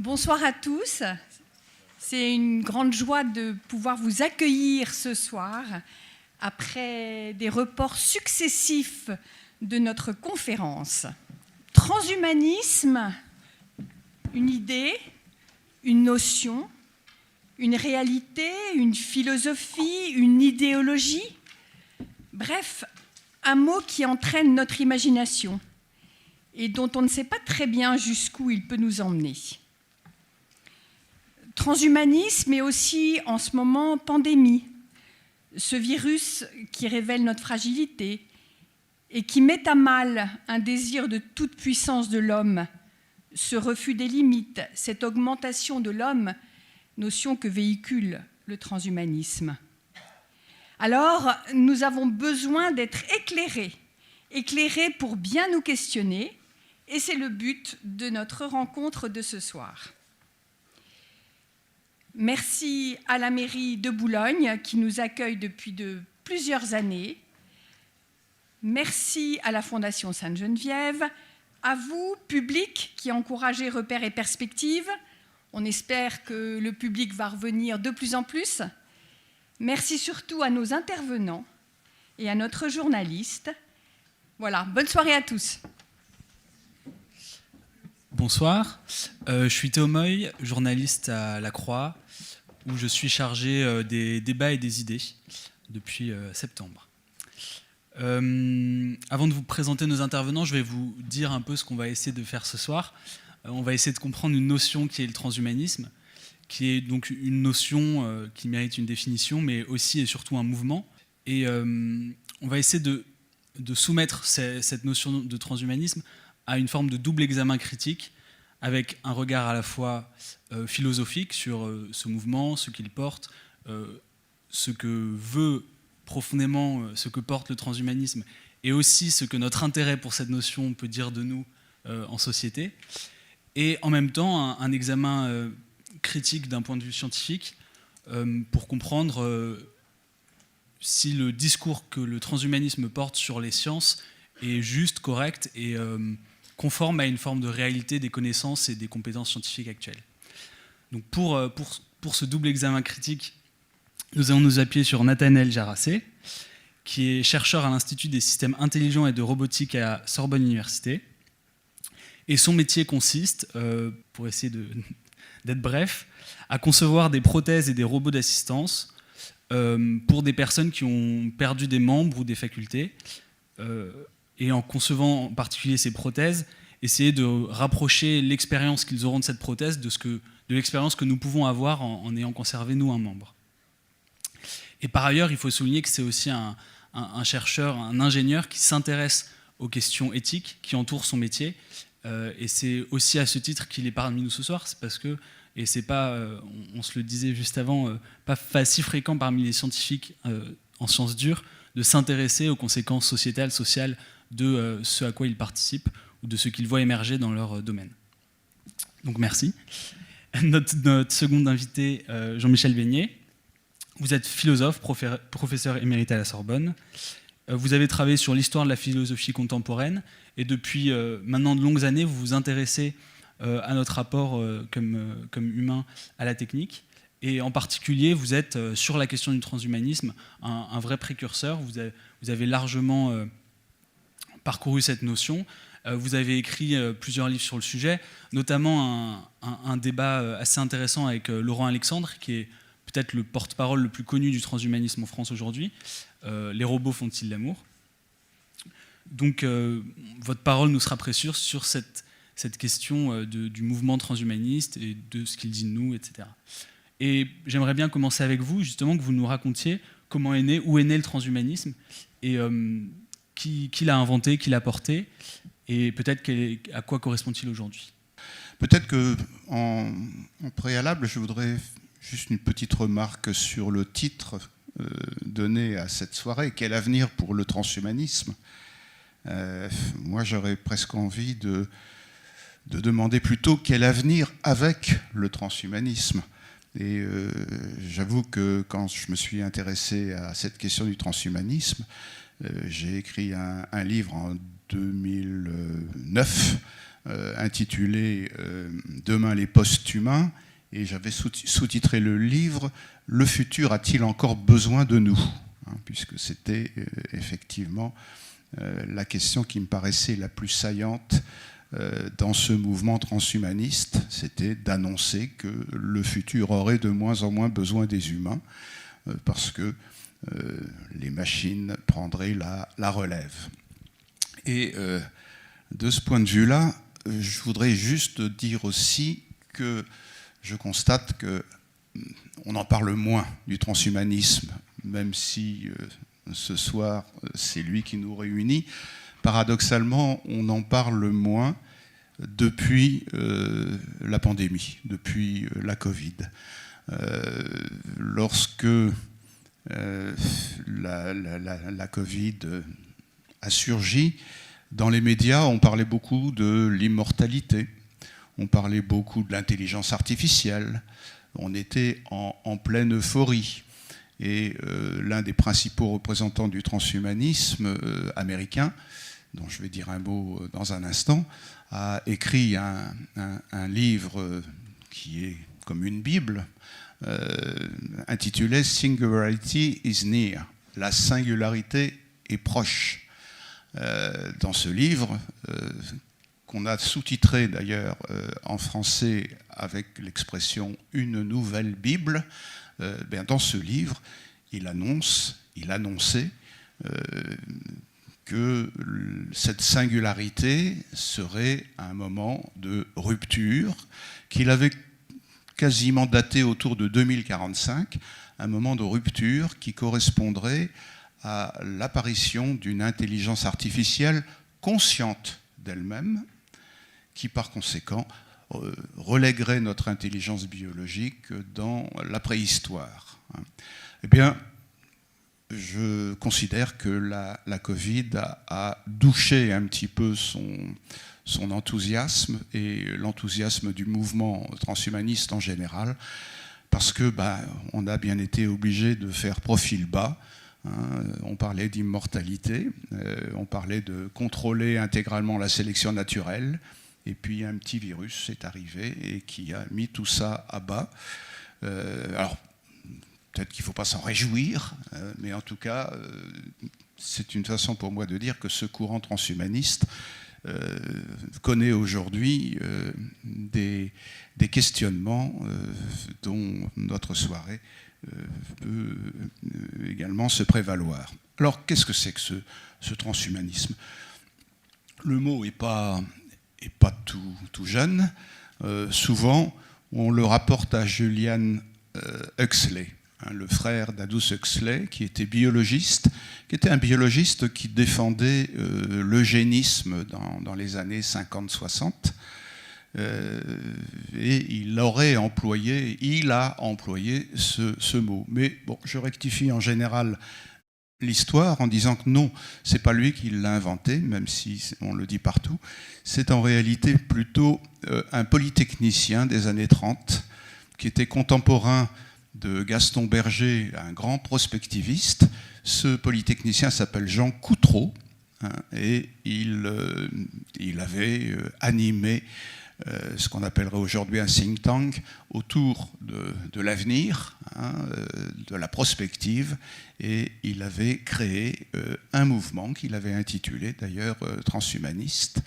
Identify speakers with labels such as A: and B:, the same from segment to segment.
A: Bonsoir à tous. C'est une grande joie de pouvoir vous accueillir ce soir après des reports successifs de notre conférence. Transhumanisme, une idée, une notion, une réalité, une philosophie, une idéologie. Bref, un mot qui entraîne notre imagination et dont on ne sait pas très bien jusqu'où il peut nous emmener. Transhumanisme et aussi, en ce moment, pandémie. Ce virus qui révèle notre fragilité et qui met à mal un désir de toute puissance de l'homme, ce refus des limites, cette augmentation de l'homme, notion que véhicule le transhumanisme. Alors, nous avons besoin d'être éclairés pour bien nous questionner, et c'est le but de notre rencontre de ce soir. Merci à la mairie de Boulogne qui nous accueille depuis plusieurs années. Merci à la Fondation Sainte-Geneviève, à vous, public, qui encouragez Repères et Perspectives. On espère que le public va revenir de plus en plus. Merci surtout à nos intervenants et à notre journaliste. Voilà, bonne soirée à tous.
B: Bonsoir, je suis Théo Moy, journaliste à La Croix, où je suis chargé des débats et des idées depuis septembre. Avant de vous présenter nos intervenants, je vais vous dire un peu ce qu'on va essayer de faire ce soir. On va essayer de comprendre une notion qui est le transhumanisme, qui est donc une notion qui mérite une définition, mais aussi et surtout un mouvement. Et on va essayer de soumettre cette notion de transhumanisme à une forme de double examen critique, avec un regard à la fois philosophique sur ce mouvement, ce qu'il porte, ce que veut profondément, ce que porte le transhumanisme, et aussi ce que notre intérêt pour cette notion peut dire de nous en société, et en même temps un examen critique d'un point de vue scientifique pour comprendre si le discours que le transhumanisme porte sur les sciences est juste, correct et conforme à une forme de réalité des connaissances et des compétences scientifiques actuelles. Donc pour ce double examen critique, nous allons nous appuyer sur Nathanaël Jarassé, qui est chercheur à l'Institut des systèmes intelligents et de robotique à Sorbonne Université. Et son métier consiste, pour essayer d'être bref, à concevoir des prothèses et des robots d'assistance pour des personnes qui ont perdu des membres ou des facultés, et en concevant en particulier ces prothèses, essayer de rapprocher l'expérience qu'ils auront de cette prothèse de l'expérience que nous pouvons avoir en ayant conservé, nous, un membre. Et par ailleurs, il faut souligner que c'est aussi un chercheur, un ingénieur qui s'intéresse aux questions éthiques qui entourent son métier, et c'est aussi à ce titre qu'il est parmi nous ce soir, c'est parce que, et c'est pas, on se le disait juste avant, pas si fréquent parmi les scientifiques en sciences dures, de s'intéresser aux conséquences sociétales, sociales, de ce à quoi ils participent ou de ce qu'ils voient émerger dans leur domaine. Donc merci. Notre second invité, Jean-Michel Beignet. Vous êtes philosophe, professeur émérite à la Sorbonne. Vous avez travaillé sur l'histoire de la philosophie contemporaine et depuis maintenant de longues années, vous vous intéressez à notre rapport comme humain à la technique. Et en particulier, vous êtes sur la question du transhumanisme un vrai précurseur. Vous avez largement parcouru cette notion. Vous avez écrit plusieurs livres sur le sujet, notamment un débat assez intéressant avec Laurent Alexandre, qui est peut-être le porte-parole le plus connu du transhumanisme en France aujourd'hui. Les robots font-ils l'amour ? Donc, votre parole nous sera précieuse sur cette question du mouvement transhumaniste et de ce qu'il dit de nous, etc. Et j'aimerais bien commencer avec vous, justement, que vous nous racontiez comment est né, où est né le transhumanisme, et qui l'a inventé, qui l'a porté, et peut-être à quoi correspond-il aujourd'hui ?
C: Peut-être qu'en préalable, je voudrais juste une petite remarque sur le titre donné à cette soirée. Quel avenir pour le transhumanisme ? Moi, j'aurais presque envie de demander plutôt quel avenir avec le transhumanisme. Et j'avoue que quand je me suis intéressé à cette question du transhumanisme, j'ai écrit un livre en 2009 intitulé Demain les post-humains, et j'avais sous-titré le livre Le futur a-t-il encore besoin de nous, puisque c'était effectivement la question qui me paraissait la plus saillante dans ce mouvement transhumaniste, c'était d'annoncer que le futur aurait de moins en moins besoin des humains, parce que les machines prendraient la relève. Et de ce point de vue-là, je voudrais juste dire aussi que je constate qu'on en parle moins du transhumanisme, même si ce soir c'est lui qui nous réunit. Paradoxalement, on en parle moins depuis la pandémie, depuis la Covid. Lorsque la Covid a surgi, dans les médias, on parlait beaucoup de l'immortalité, on parlait beaucoup de l'intelligence artificielle, on était en pleine euphorie. Et l'un des principaux représentants du transhumanisme américain, dont je vais dire un mot dans un instant, a écrit un livre qui est comme une Bible, intitulé « Singularity is near », la singularité est proche. Dans ce livre, qu'on a sous-titré d'ailleurs en français avec l'expression « une nouvelle Bible », dans ce livre, il annonçait que cette singularité serait un moment de rupture, qu'il avait quasiment daté autour de 2045, un moment de rupture qui correspondrait à l'apparition d'une intelligence artificielle consciente d'elle-même, qui par conséquent relèguerait notre intelligence biologique dans la préhistoire. Eh bien, je considère que la Covid a douché un petit peu son enthousiasme et l'enthousiasme du mouvement transhumaniste en général, parce que on a bien été obligé de faire profil bas. On parlait d'immortalité, on parlait de contrôler intégralement la sélection naturelle, et puis un petit virus est arrivé et qui a mis tout ça à bas. Alors, peut-être qu'il ne faut pas s'en réjouir, mais en tout cas, c'est une façon pour moi de dire que ce courant transhumaniste connaît aujourd'hui des questionnements dont notre soirée peut également se prévaloir. Alors, qu'est-ce que c'est que ce transhumanisme? Le mot n'est pas tout jeune. Souvent, on le rapporte à Julian Huxley, le frère d'Aldous Huxley, qui était biologiste, qui était un biologiste qui défendait l'eugénisme dans les années 50-60. Et il a employé ce mot. Mais bon, je rectifie en général l'histoire en disant que non, c'est pas lui qui l'a inventé, même si on le dit partout. C'est en réalité plutôt un polytechnicien des années 30 qui était contemporain de Gaston Berger, un grand prospectiviste. Ce polytechnicien s'appelle Jean Coutreau, et il avait animé ce qu'on appellerait aujourd'hui un think tank autour de l'avenir, de la prospective, et il avait créé un mouvement qu'il avait intitulé d'ailleurs transhumaniste,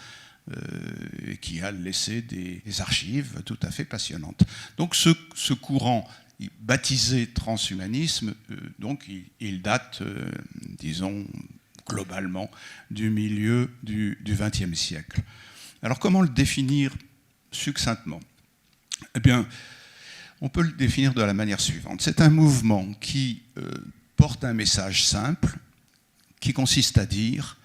C: et qui a laissé des archives tout à fait passionnantes. Donc ce courant baptisé transhumanisme, donc il date, disons, globalement du milieu du XXe siècle. Alors comment le définir succinctement? Eh bien, on peut le définir de la manière suivante. C'est un mouvement qui porte un message simple, qui consiste à dire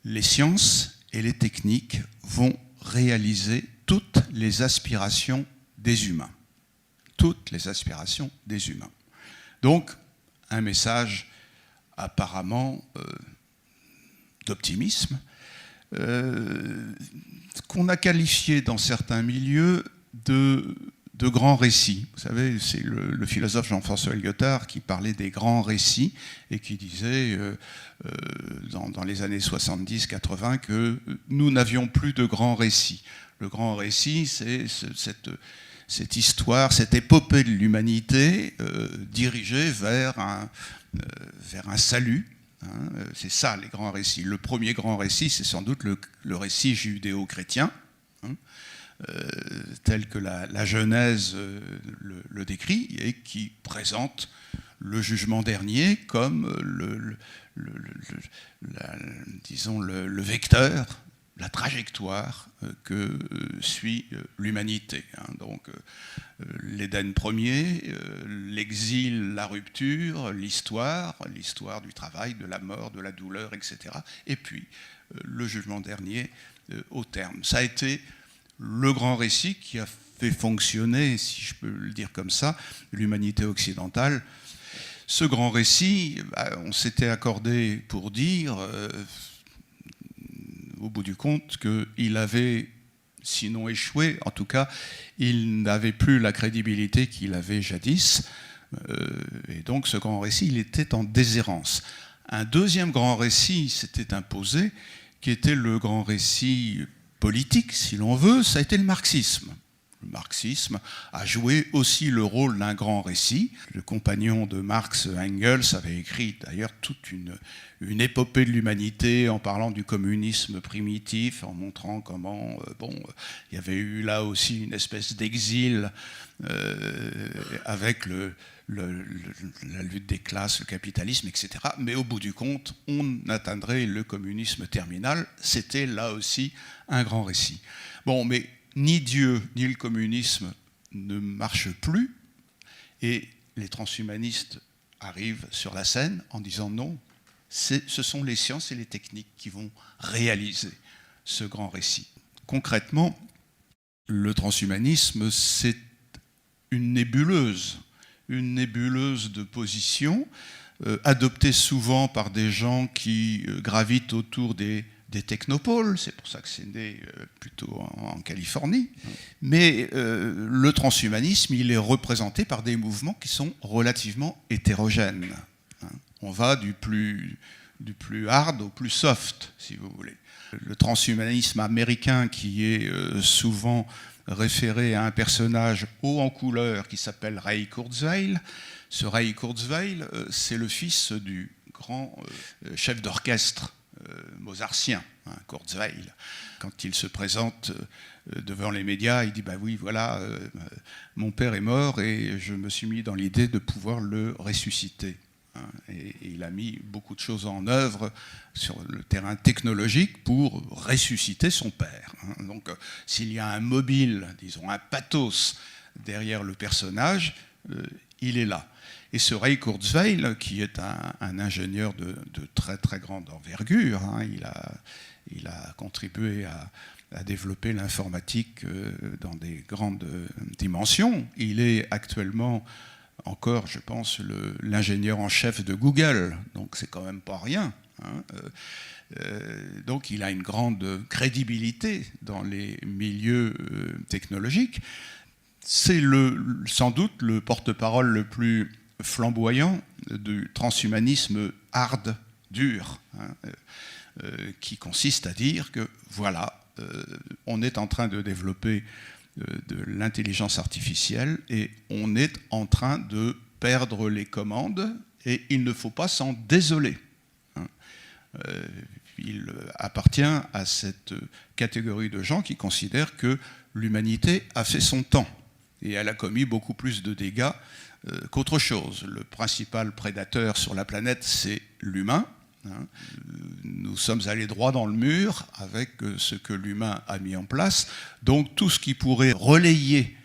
C: les sciences et les techniques vont réaliser toutes les aspirations des humains. Toutes les aspirations des humains. Donc, un message apparemment d'optimisme, qu'on a qualifié dans certains milieux de grands récits. Vous savez, c'est le philosophe Jean-François Lyotard qui parlait des grands récits et qui disait dans les années 70-80 que nous n'avions plus de grands récits. Le grand récit, c'est cette histoire, cette épopée de l'humanité dirigée vers un salut. C'est ça, les grands récits. Le premier grand récit, c'est sans doute le récit judéo-chrétien, tel que la Genèse le décrit, et qui présente le jugement dernier comme le vecteur, la trajectoire que suit l'humanité. Donc l'Éden premier, l'exil, la rupture, l'histoire du travail, de la mort, de la douleur, etc. Et puis le jugement dernier au terme. Ça a été le grand récit qui a fait fonctionner, si je peux le dire comme ça, l'humanité occidentale. Ce grand récit, on s'était accordé pour dire, au bout du compte, qu'il avait, sinon échoué, en tout cas, il n'avait plus la crédibilité qu'il avait jadis. Et donc ce grand récit, il était en déshérence. Un deuxième grand récit s'était imposé, qui était le grand récit politique, si l'on veut, ça a été le marxisme. Le marxisme a joué aussi le rôle d'un grand récit. Le compagnon de Marx, Engels, avait écrit d'ailleurs toute une épopée de l'humanité en parlant du communisme primitif, en montrant comment il y avait eu là aussi une espèce d'exil avec la lutte des classes, le capitalisme, etc. Mais au bout du compte, on atteindrait le communisme terminal. C'était là aussi un grand récit. Bon, mais ni Dieu ni le communisme ne marchent plus, et les transhumanistes arrivent sur la scène en disant non, ce sont les sciences et les techniques qui vont réaliser ce grand récit. Concrètement, le transhumanisme, c'est une nébuleuse de positions, adoptée souvent par des gens qui gravitent autour des technopoles, c'est pour ça que c'est né plutôt en Californie. Mais le transhumanisme, il est représenté par des mouvements qui sont relativement hétérogènes. On va du plus hard au plus soft, si vous voulez. Le transhumanisme américain, qui est souvent référé à un personnage haut en couleur qui s'appelle Ray Kurzweil. Ce Ray Kurzweil, c'est le fils du grand chef d'orchestre mozartien, Kurzweil. Quand il se présente devant les médias, il dit bah oui, voilà, mon père est mort et je me suis mis dans l'idée de pouvoir le ressusciter. Et il a mis beaucoup de choses en œuvre sur le terrain technologique pour ressusciter son père. Donc s'il y a un mobile, disons un pathos derrière le personnage, il est là. Et ce Ray Kurzweil, qui est un ingénieur de très très grande envergure, il a contribué à développer l'informatique dans des grandes dimensions. Il est actuellement encore, je pense, l'ingénieur en chef de Google, donc c'est quand même pas rien. Donc il a une grande crédibilité dans les milieux technologiques. C'est sans doute le porte-parole le plus flamboyant du transhumanisme hard, dur, qui consiste à dire que voilà, on est en train de développer de l'intelligence artificielle et on est en train de perdre les commandes et il ne faut pas s'en désoler. Il appartient à cette catégorie de gens qui considèrent que l'humanité a fait son temps et elle a commis beaucoup plus de dégâts qu'autre chose. Le principal prédateur sur la planète, c'est l'humain. Nous sommes allés droit dans le mur avec ce que l'humain a mis en place. Donc tout ce qui pourrait relayer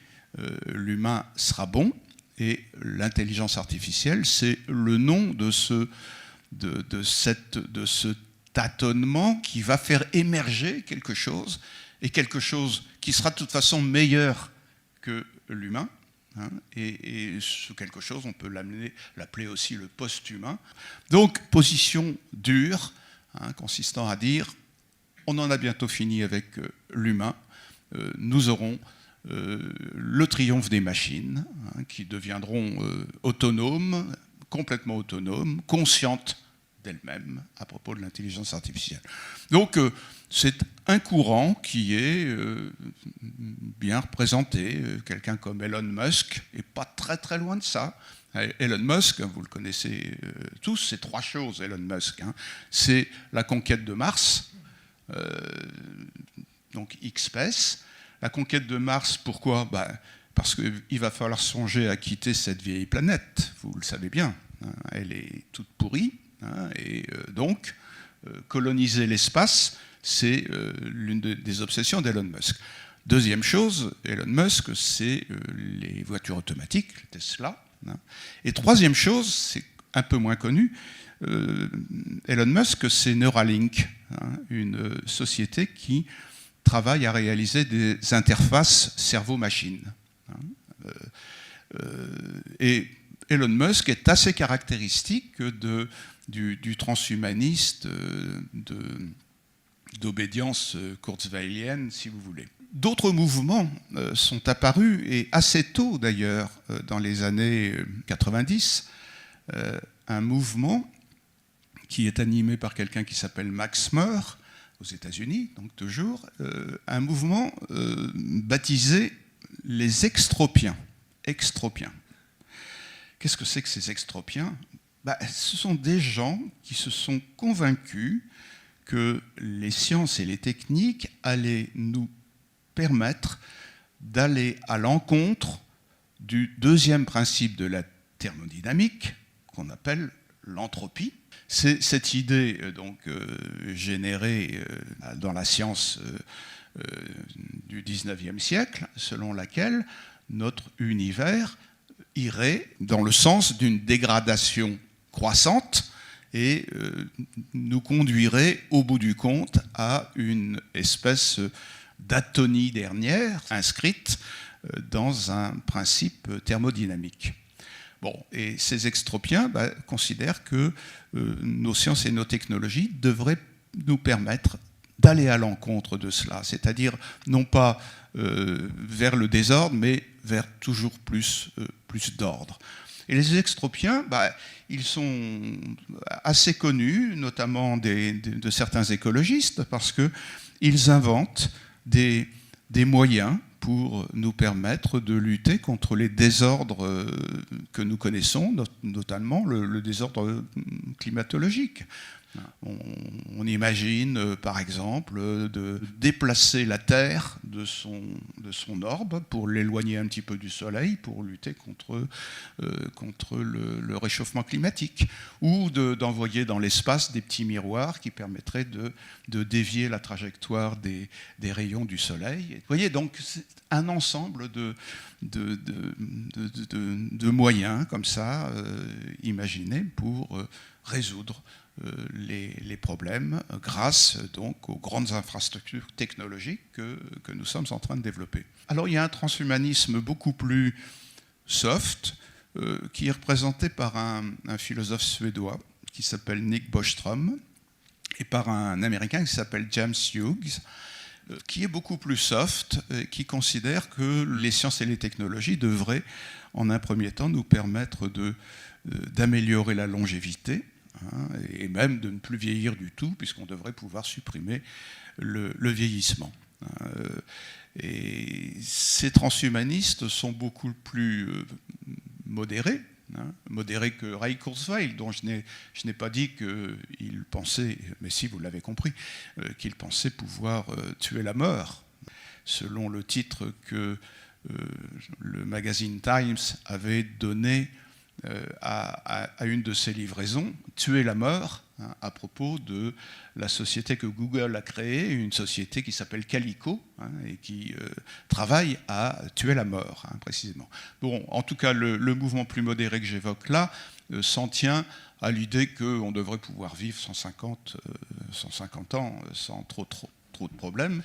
C: l'humain sera bon. Et l'intelligence artificielle, c'est le nom de ce tâtonnement qui va faire émerger quelque chose, et quelque chose qui sera de toute façon meilleur que l'humain. Et ce quelque chose, on peut l'appeler aussi le post-humain. Donc, position dure, consistant à dire, on en a bientôt fini avec l'humain, nous aurons le triomphe des machines, qui deviendront autonomes, complètement autonomes, conscientes d'elles-mêmes à propos de l'intelligence artificielle. Donc c'est un courant qui est bien représenté. Quelqu'un comme Elon Musk n'est pas très très loin de ça. Elon Musk, vous le connaissez tous, c'est trois choses, Elon Musk. C'est la conquête de Mars, donc X-Space. La conquête de Mars, pourquoi ? Parce qu'il va falloir songer à quitter cette vieille planète, vous le savez bien. Elle est toute pourrie. Et donc, coloniser l'espace, c'est l'une des obsessions d'Elon Musk. Deuxième chose, Elon Musk, c'est les voitures automatiques, Tesla. Et troisième chose, c'est un peu moins connu, Elon Musk, c'est Neuralink, une société qui travaille à réaliser des interfaces cerveau-machine. Et Elon Musk est assez caractéristique du transhumaniste d'obédience kurzweilienne, si vous voulez. D'autres mouvements sont apparus, et assez tôt d'ailleurs, dans les années 90, un mouvement qui est animé par quelqu'un qui s'appelle Max More, aux États-Unis, donc toujours, un mouvement baptisé les extropiens. Extropiens. Qu'est-ce que c'est que ces extropiens ? Ce sont des gens qui se sont convaincus que les sciences et les techniques allaient nous permettre d'aller à l'encontre du deuxième principe de la thermodynamique, qu'on appelle l'entropie. C'est cette idée générée dans la science du XIXe siècle, selon laquelle notre univers irait dans le sens d'une dégradation croissante et nous conduirait au bout du compte à une espèce d'atonie dernière inscrite dans un principe thermodynamique. Bon, et ces extropiens considèrent que nos sciences et nos technologies devraient nous permettre d'aller à l'encontre de cela, c'est-à-dire non pas vers le désordre, mais vers toujours plus d'ordre. Et les extropiens, ils sont assez connus, notamment de certains écologistes, parce qu'ils inventent des moyens pour nous permettre de lutter contre les désordres que nous connaissons, notamment le désordre climatologique. On imagine, par exemple, de déplacer la Terre de son orbe pour l'éloigner un petit peu du Soleil, pour lutter contre le réchauffement climatique, ou d'envoyer dans l'espace des petits miroirs qui permettraient de dévier la trajectoire des rayons du Soleil. Vous voyez, donc, c'est un ensemble de moyens, comme ça, imaginés pour résoudre les problèmes grâce donc aux grandes infrastructures technologiques que nous sommes en train de développer. Alors il y a un transhumanisme beaucoup plus soft qui est représenté par un philosophe suédois qui s'appelle Nick Bostrom et par un Américain qui s'appelle James Hughes, qui est beaucoup plus soft, qui considère que les sciences et les technologies devraient en un premier temps nous permettre d'améliorer la longévité, et même de ne plus vieillir du tout, puisqu'on devrait pouvoir supprimer le vieillissement. Et ces transhumanistes sont beaucoup plus modérés que Ray Kurzweil, dont je n'ai pas dit qu'il pensait, mais si vous l'avez compris, qu'il pensait pouvoir tuer la mort, selon le titre que le magazine Times avait donné à une de ses livraisons, Tuer la mort, à propos de la société que Google a créée, une société qui s'appelle Calico, et qui travaille à tuer la mort, précisément. Bon, en tout cas, le mouvement plus modéré que j'évoque là s'en tient à l'idée qu'on devrait pouvoir vivre 150 ans sans trop de problèmes.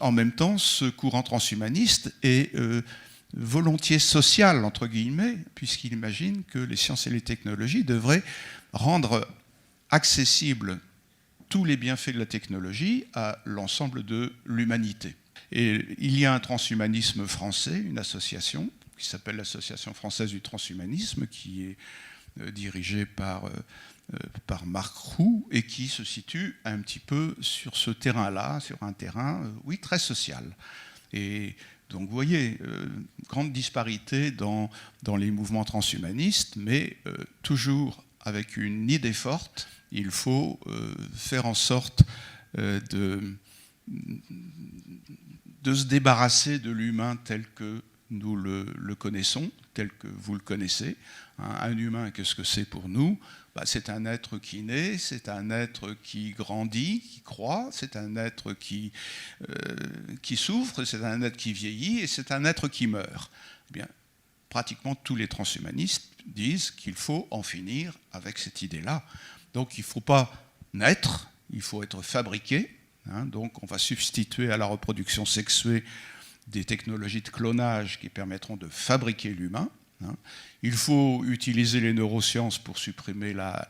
C: En même temps, ce courant transhumaniste est volontiers social, entre guillemets, puisqu'il imagine que les sciences et les technologies devraient rendre accessibles tous les bienfaits de la technologie à l'ensemble de l'humanité. Et il y a un transhumanisme français, une association qui s'appelle l'Association française du transhumanisme, qui est dirigée par Marc Roux et qui se situe un petit peu sur ce terrain-là, sur un terrain, oui, très social. Et donc vous voyez, grande disparité dans les mouvements transhumanistes, mais toujours avec une idée forte, il faut faire en sorte de se débarrasser de l'humain tel que nous le connaissons, tel que vous le connaissez. Un humain, qu'est-ce que c'est pour nous? C'est un être qui naît, c'est un être qui grandit, qui croît, c'est un être qui souffre, c'est un être qui vieillit et c'est un être qui meurt. Eh bien, pratiquement tous les transhumanistes disent qu'il faut en finir avec cette idée-là. Donc il ne faut pas naître, il faut être fabriqué. Donc on va substituer à la reproduction sexuée des technologies de clonage qui permettront de fabriquer l'humain. Il faut utiliser les neurosciences pour supprimer la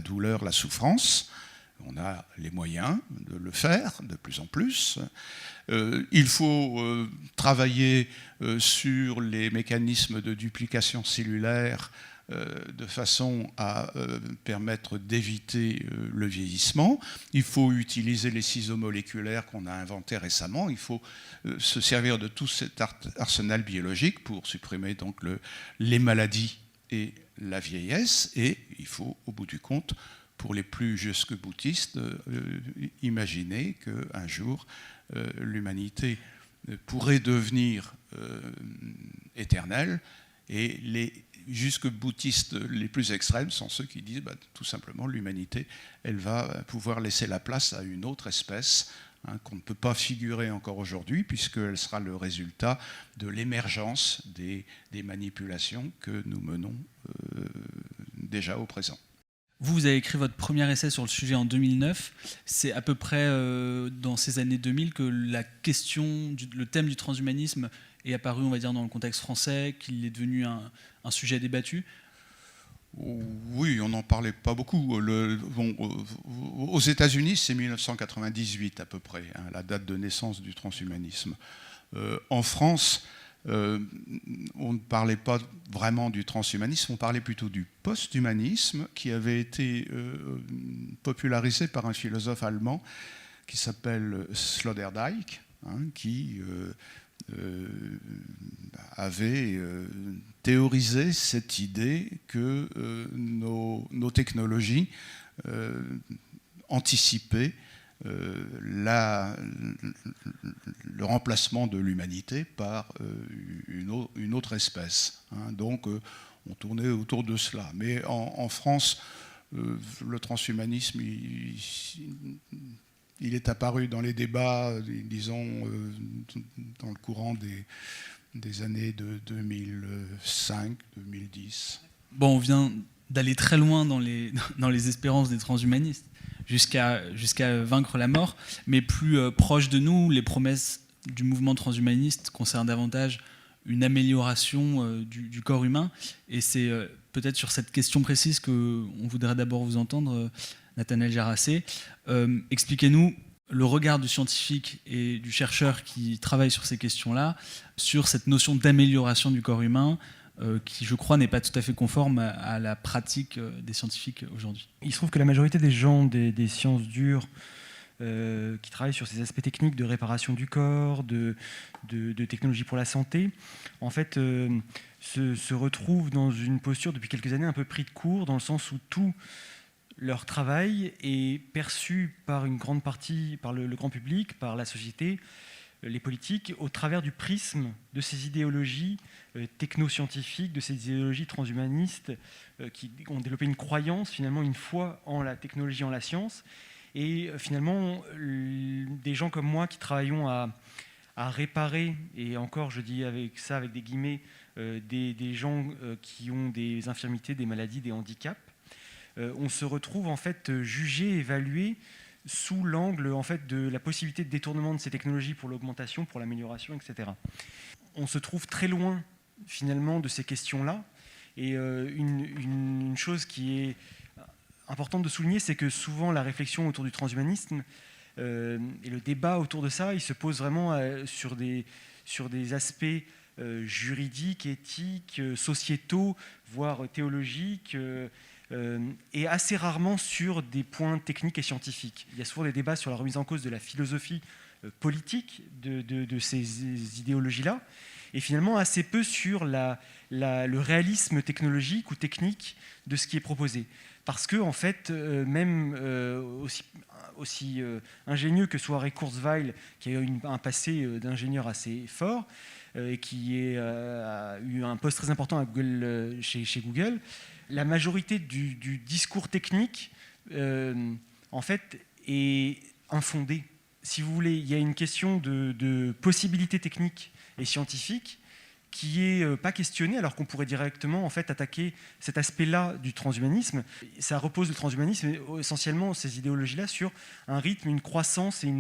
C: douleur, la souffrance. On a les moyens de le faire de plus en plus. Il faut travailler sur les mécanismes de duplication cellulaire de façon à permettre d'éviter le vieillissement. Il faut utiliser les ciseaux moléculaires qu'on a inventés récemment. Il faut se servir de tout cet arsenal biologique pour supprimer donc les maladies et la vieillesse. Et il faut, au bout du compte, pour les plus jusque-boutistes, imaginer qu'un jour, l'humanité pourrait devenir éternelle et les jusque-boutistes les plus extrêmes sont ceux qui disent tout simplement l'humanité, elle va pouvoir laisser la place à une autre espèce qu'on ne peut pas figurer encore aujourd'hui puisqu'elle sera le résultat de l'émergence des manipulations que nous menons déjà au présent.
B: Vous avez écrit votre premier essai sur le sujet en 2009. C'est à peu près dans ces années 2000 que le thème du transhumanisme est apparu, on va dire, dans le contexte français, qu'il est devenu un sujet débattu.
C: Oui, on n'en parlait pas beaucoup. Aux États-Unis, c'est 1998 à peu près, la date de naissance du transhumanisme. En France, on ne parlait pas vraiment du transhumanisme, on parlait plutôt du post-humanisme qui avait été popularisé par un philosophe allemand qui s'appelle Sloterdijk, qui avait théorisé cette idée que nos technologies anticipaient le remplacement de l'humanité par une autre espèce. Donc on tournait autour de cela. Mais en France, le transhumanisme, il est apparu dans les débats, disons, dans le courant des années de 2005, 2010.
B: Bon, on vient d'aller très loin dans les espérances des transhumanistes, jusqu'à vaincre la mort, mais plus proche de nous, les promesses du mouvement transhumaniste concernent davantage une amélioration du corps humain. Et c'est peut-être sur cette question précise qu'on voudrait d'abord vous entendre, Nathanaël Jarassé. Expliquez-nous le regard du scientifique et du chercheur qui travaille sur ces questions-là, sur cette notion d'amélioration du corps humain, qui, je crois, n'est pas tout à fait conforme à la pratique des scientifiques aujourd'hui.
D: Il se trouve que la majorité des gens des sciences dures qui travaillent sur ces aspects techniques de réparation du corps, de technologie pour la santé, en fait, se retrouvent dans une posture depuis quelques années un peu pris de court, dans le sens où tout leur travail est perçu par une grande partie, par le grand public, par la société, les politiques, au travers du prisme de ces idéologies technoscientifiques, de ces idéologies transhumanistes qui ont développé une croyance, finalement une foi en la technologie, en la science. Et finalement, des gens comme moi qui travaillons à réparer, et encore je dis avec ça avec des guillemets, des gens qui ont des infirmités, des maladies, des handicaps, on se retrouve en fait jugé, évalué sous l'angle en fait de la possibilité de détournement de ces technologies pour l'augmentation, pour l'amélioration, etc. On se trouve très loin finalement de ces questions-là. Et une chose qui est importante de souligner, c'est que souvent la réflexion autour du transhumanisme Et le débat autour de ça, il se pose vraiment sur des aspects juridiques, éthiques, sociétaux, voire théologiques, et assez rarement sur des points techniques et scientifiques. Il y a souvent des débats sur la remise en cause de la philosophie politique de ces idéologies-là, et finalement assez peu sur le réalisme technologique ou technique de ce qui est proposé. Parce que, en fait, même aussi ingénieux que soit Ray Kurzweil, qui a eu un passé d'ingénieur assez fort, et qui a eu un poste très important à Google, chez Google, la majorité du discours technique, en fait, est infondée. Si vous voulez, il y a une question de possibilités techniques et scientifiques qui n'est pas questionnée, alors qu'on pourrait directement en fait, attaquer cet aspect-là du transhumanisme. Ça repose, le transhumanisme, essentiellement ces idéologies-là, sur un rythme, une croissance et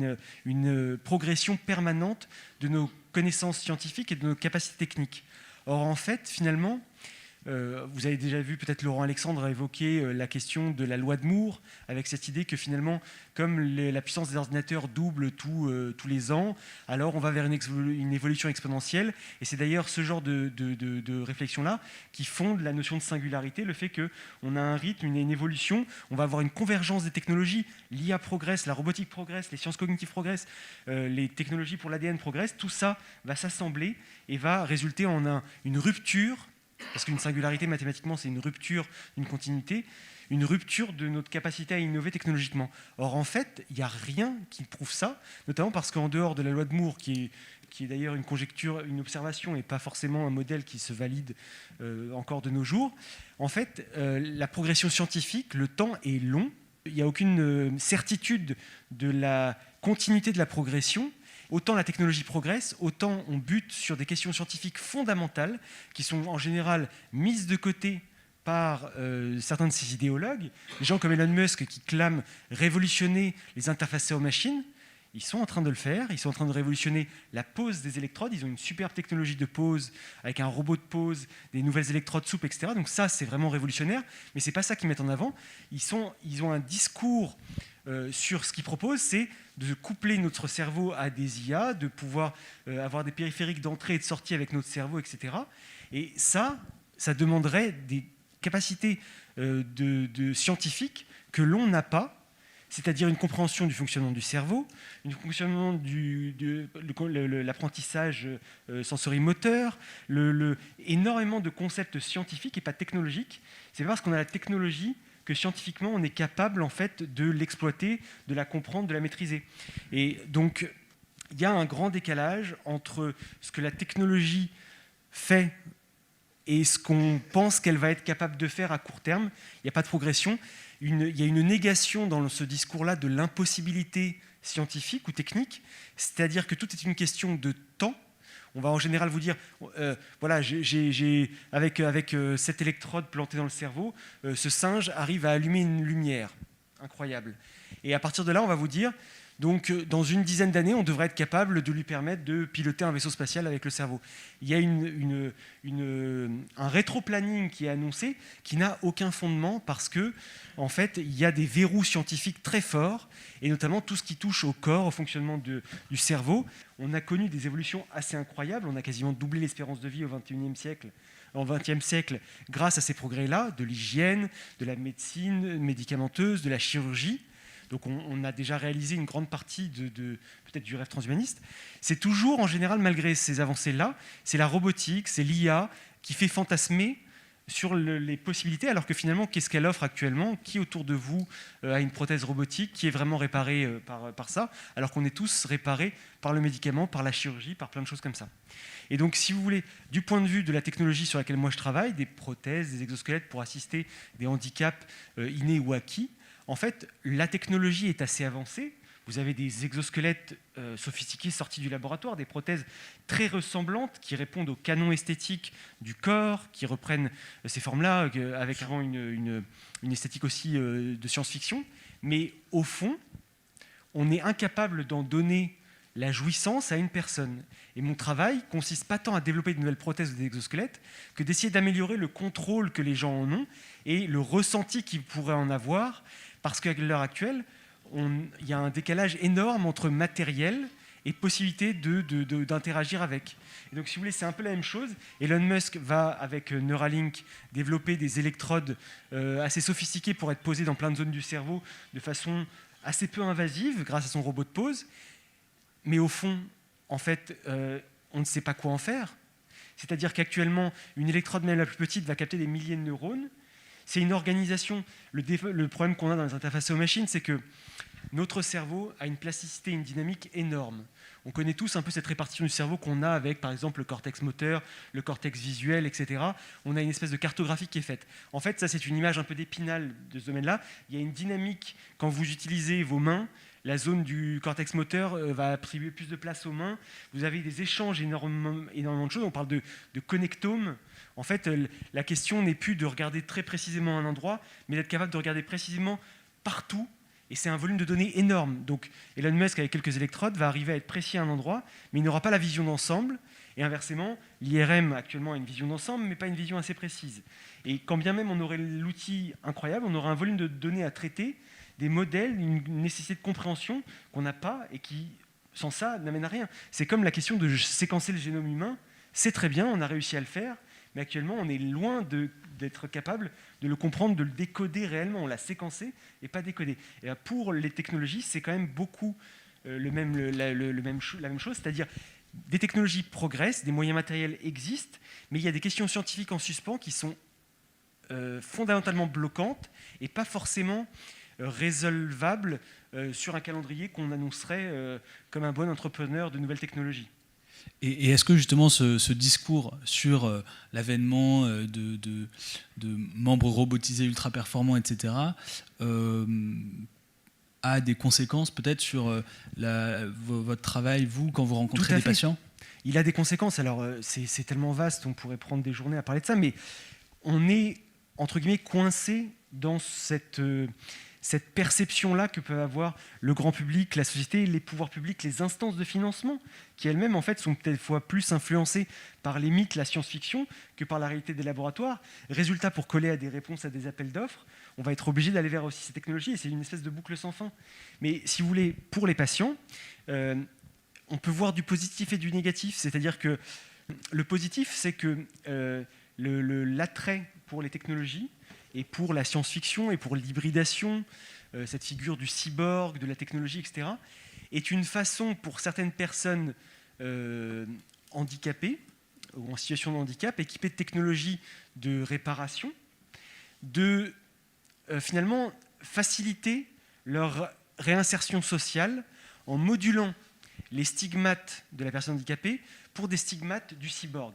D: une progression permanente de nos connaissances scientifiques et de nos capacités techniques. Or, en fait, finalement, vous avez déjà vu, peut-être Laurent Alexandre a évoqué la question de la loi de Moore, avec cette idée que finalement, comme la puissance des ordinateurs double tous les ans, alors on va vers une évolution exponentielle. Et c'est d'ailleurs ce genre de réflexion-là qui fonde la notion de singularité, le fait qu'on a un rythme, une évolution, on va avoir une convergence des technologies, l'IA progresse, la robotique progresse, les sciences cognitives progressent, les technologies pour l'ADN progressent, tout ça va s'assembler et va résulter en une rupture. Parce qu'une singularité, mathématiquement, c'est une rupture d'une continuité, une rupture de notre capacité à innover technologiquement. Or, en fait, il n'y a rien qui prouve ça, notamment parce qu'en dehors de la loi de Moore, qui est d'ailleurs une conjecture, une observation, et pas forcément un modèle qui se valide encore de nos jours, en fait, la progression scientifique, le temps est long. Il n'y a aucune certitude de la continuité de la progression. Autant la technologie progresse, autant on bute sur des questions scientifiques fondamentales qui sont en général mises de côté par certains de ces idéologues. Des gens comme Elon Musk qui clament révolutionner les interfaces aux machines, ils sont en train de le faire, ils sont en train de révolutionner la pose des électrodes, ils ont une superbe technologie de pose avec un robot de pose, des nouvelles électrodes souples, etc. Donc ça, c'est vraiment révolutionnaire, mais ce n'est pas ça qu'ils mettent en avant. Ils ont un discours sur ce qu'ils proposent, c'est de coupler notre cerveau à des IA, de pouvoir avoir des périphériques d'entrée et de sortie avec notre cerveau, etc. Et ça demanderait des capacités de scientifiques que l'on n'a pas, c'est-à-dire une compréhension du fonctionnement du cerveau, un fonctionnement de l'apprentissage sensorimoteur, énormément de concepts scientifiques et pas technologiques. C'est parce qu'on a la technologie que scientifiquement, on est capable en fait, de l'exploiter, de la comprendre, de la maîtriser. Et donc, il y a un grand décalage entre ce que la technologie fait et ce qu'on pense qu'elle va être capable de faire à court terme. Il n'y a pas de progression. Il y a une négation dans ce discours-là de l'impossibilité scientifique ou technique, c'est-à-dire que tout est une question de temps. On va en général vous dire, voilà, avec cette électrode plantée dans le cerveau, ce singe arrive à allumer une lumière. Incroyable. Et à partir de là, on va vous dire, donc dans une dizaine d'années, on devrait être capable de lui permettre de piloter un vaisseau spatial avec le cerveau. Il y a un rétro-planning qui est annoncé, qui n'a aucun fondement parce que, en fait, il y a des verrous scientifiques très forts, et notamment tout ce qui touche au corps, au fonctionnement du cerveau. On a connu des évolutions assez incroyables. On a quasiment doublé l'espérance de vie au XXe siècle grâce à ces progrès-là, de l'hygiène, de la médecine médicamenteuse, de la chirurgie. Donc on a déjà réalisé une grande partie peut-être du rêve transhumaniste. C'est toujours, en général, malgré ces avancées-là, c'est la robotique, c'est l'IA qui fait fantasmer sur les possibilités, alors que finalement, qu'est-ce qu'elle offre actuellement ? Qui autour de vous a une prothèse robotique qui est vraiment réparée par ça, alors qu'on est tous réparés par le médicament, par la chirurgie, par plein de choses comme ça. Et donc, si vous voulez, du point de vue de la technologie sur laquelle moi je travaille, des prothèses, des exosquelettes pour assister des handicaps innés ou acquis, en fait, la technologie est assez avancée. Vous avez des exosquelettes sophistiqués sortis du laboratoire, des prothèses très ressemblantes qui répondent au canon esthétique du corps, qui reprennent ces formes-là avec une esthétique aussi de science-fiction. Mais au fond, on est incapable d'en donner la jouissance à une personne. Et mon travail consiste pas tant à développer de nouvelles prothèses ou des exosquelettes que d'essayer d'améliorer le contrôle que les gens en ont et le ressenti qu'ils pourraient en avoir, parce qu'à l'heure actuelle, il y a un décalage énorme entre matériel et possibilité d'interagir avec. Et donc, si vous voulez, c'est un peu la même chose. Elon Musk va, avec Neuralink, développer des électrodes assez sophistiquées pour être posées dans plein de zones du cerveau de façon assez peu invasive grâce à son robot de pose. Mais au fond, en fait, on ne sait pas quoi en faire. C'est-à-dire qu'actuellement, une électrode, même la plus petite, va capter des milliers de neurones. C'est une organisation. Le problème qu'on a dans les interfaces aux machines, c'est que notre cerveau a une plasticité, une dynamique énorme. On connaît tous un peu cette répartition du cerveau qu'on a avec, par exemple, le cortex moteur, le cortex visuel, etc. On a une espèce de cartographie qui est faite. En fait, ça, c'est une image un peu d'Épinal de ce domaine-là. Il y a une dynamique, quand vous utilisez vos mains, la zone du cortex moteur va attribuer plus de place aux mains. Vous avez des échanges énormément de choses. On parle de connectomes. En fait, la question n'est plus de regarder très précisément un endroit, mais d'être capable de regarder précisément partout. Et c'est un volume de données énorme. Donc Elon Musk, avec quelques électrodes, va arriver à être précis à un endroit, mais il n'aura pas la vision d'ensemble. Et inversement, l'IRM actuellement a une vision d'ensemble, mais pas une vision assez précise. Et quand bien même on aurait l'outil incroyable, on aurait un volume de données à traiter, des modèles, une nécessité de compréhension qu'on n'a pas et qui, sans ça, n'amène à rien. C'est comme la question de séquencer le génome humain. C'est très bien, on a réussi à le faire, mais actuellement, on est loin d'être capable de le comprendre, de le décoder réellement. On l'a séquencé et pas décodé. Et pour les technologies, c'est quand même beaucoup la même chose, c'est-à-dire des technologies progressent, des moyens matériels existent, mais il y a des questions scientifiques en suspens qui sont fondamentalement bloquantes et pas forcément résolvables sur un calendrier qu'on annoncerait comme un bon entrepreneur de nouvelles technologies.
B: Et est-ce que justement ce discours sur l'avènement de membres robotisés ultra performants, etc., a des conséquences peut-être sur votre travail, vous, quand vous rencontrez des patients ?
D: Il a des conséquences. Alors, c'est tellement vaste, on pourrait prendre des journées à parler de ça, mais on est, entre guillemets, coincé dans cette perception-là que peuvent avoir le grand public, la société, les pouvoirs publics, les instances de financement, qui elles-mêmes, en fait, sont peut-être fois plus influencées par les mythes, la science-fiction, que par la réalité des laboratoires. Résultat, pour coller à des réponses à des appels d'offres, on va être obligé d'aller vers aussi ces technologies, et c'est une espèce de boucle sans fin. Mais si vous voulez, pour les patients, on peut voir du positif et du négatif. C'est-à-dire que le positif, c'est que l'attrait pour les technologies, et pour la science-fiction, et pour l'hybridation, cette figure du cyborg, de la technologie, etc., est une façon pour certaines personnes handicapées, ou en situation de handicap, équipées de technologies de réparation, de finalement faciliter leur réinsertion sociale en modulant les stigmates de la personne handicapée pour des stigmates du cyborg.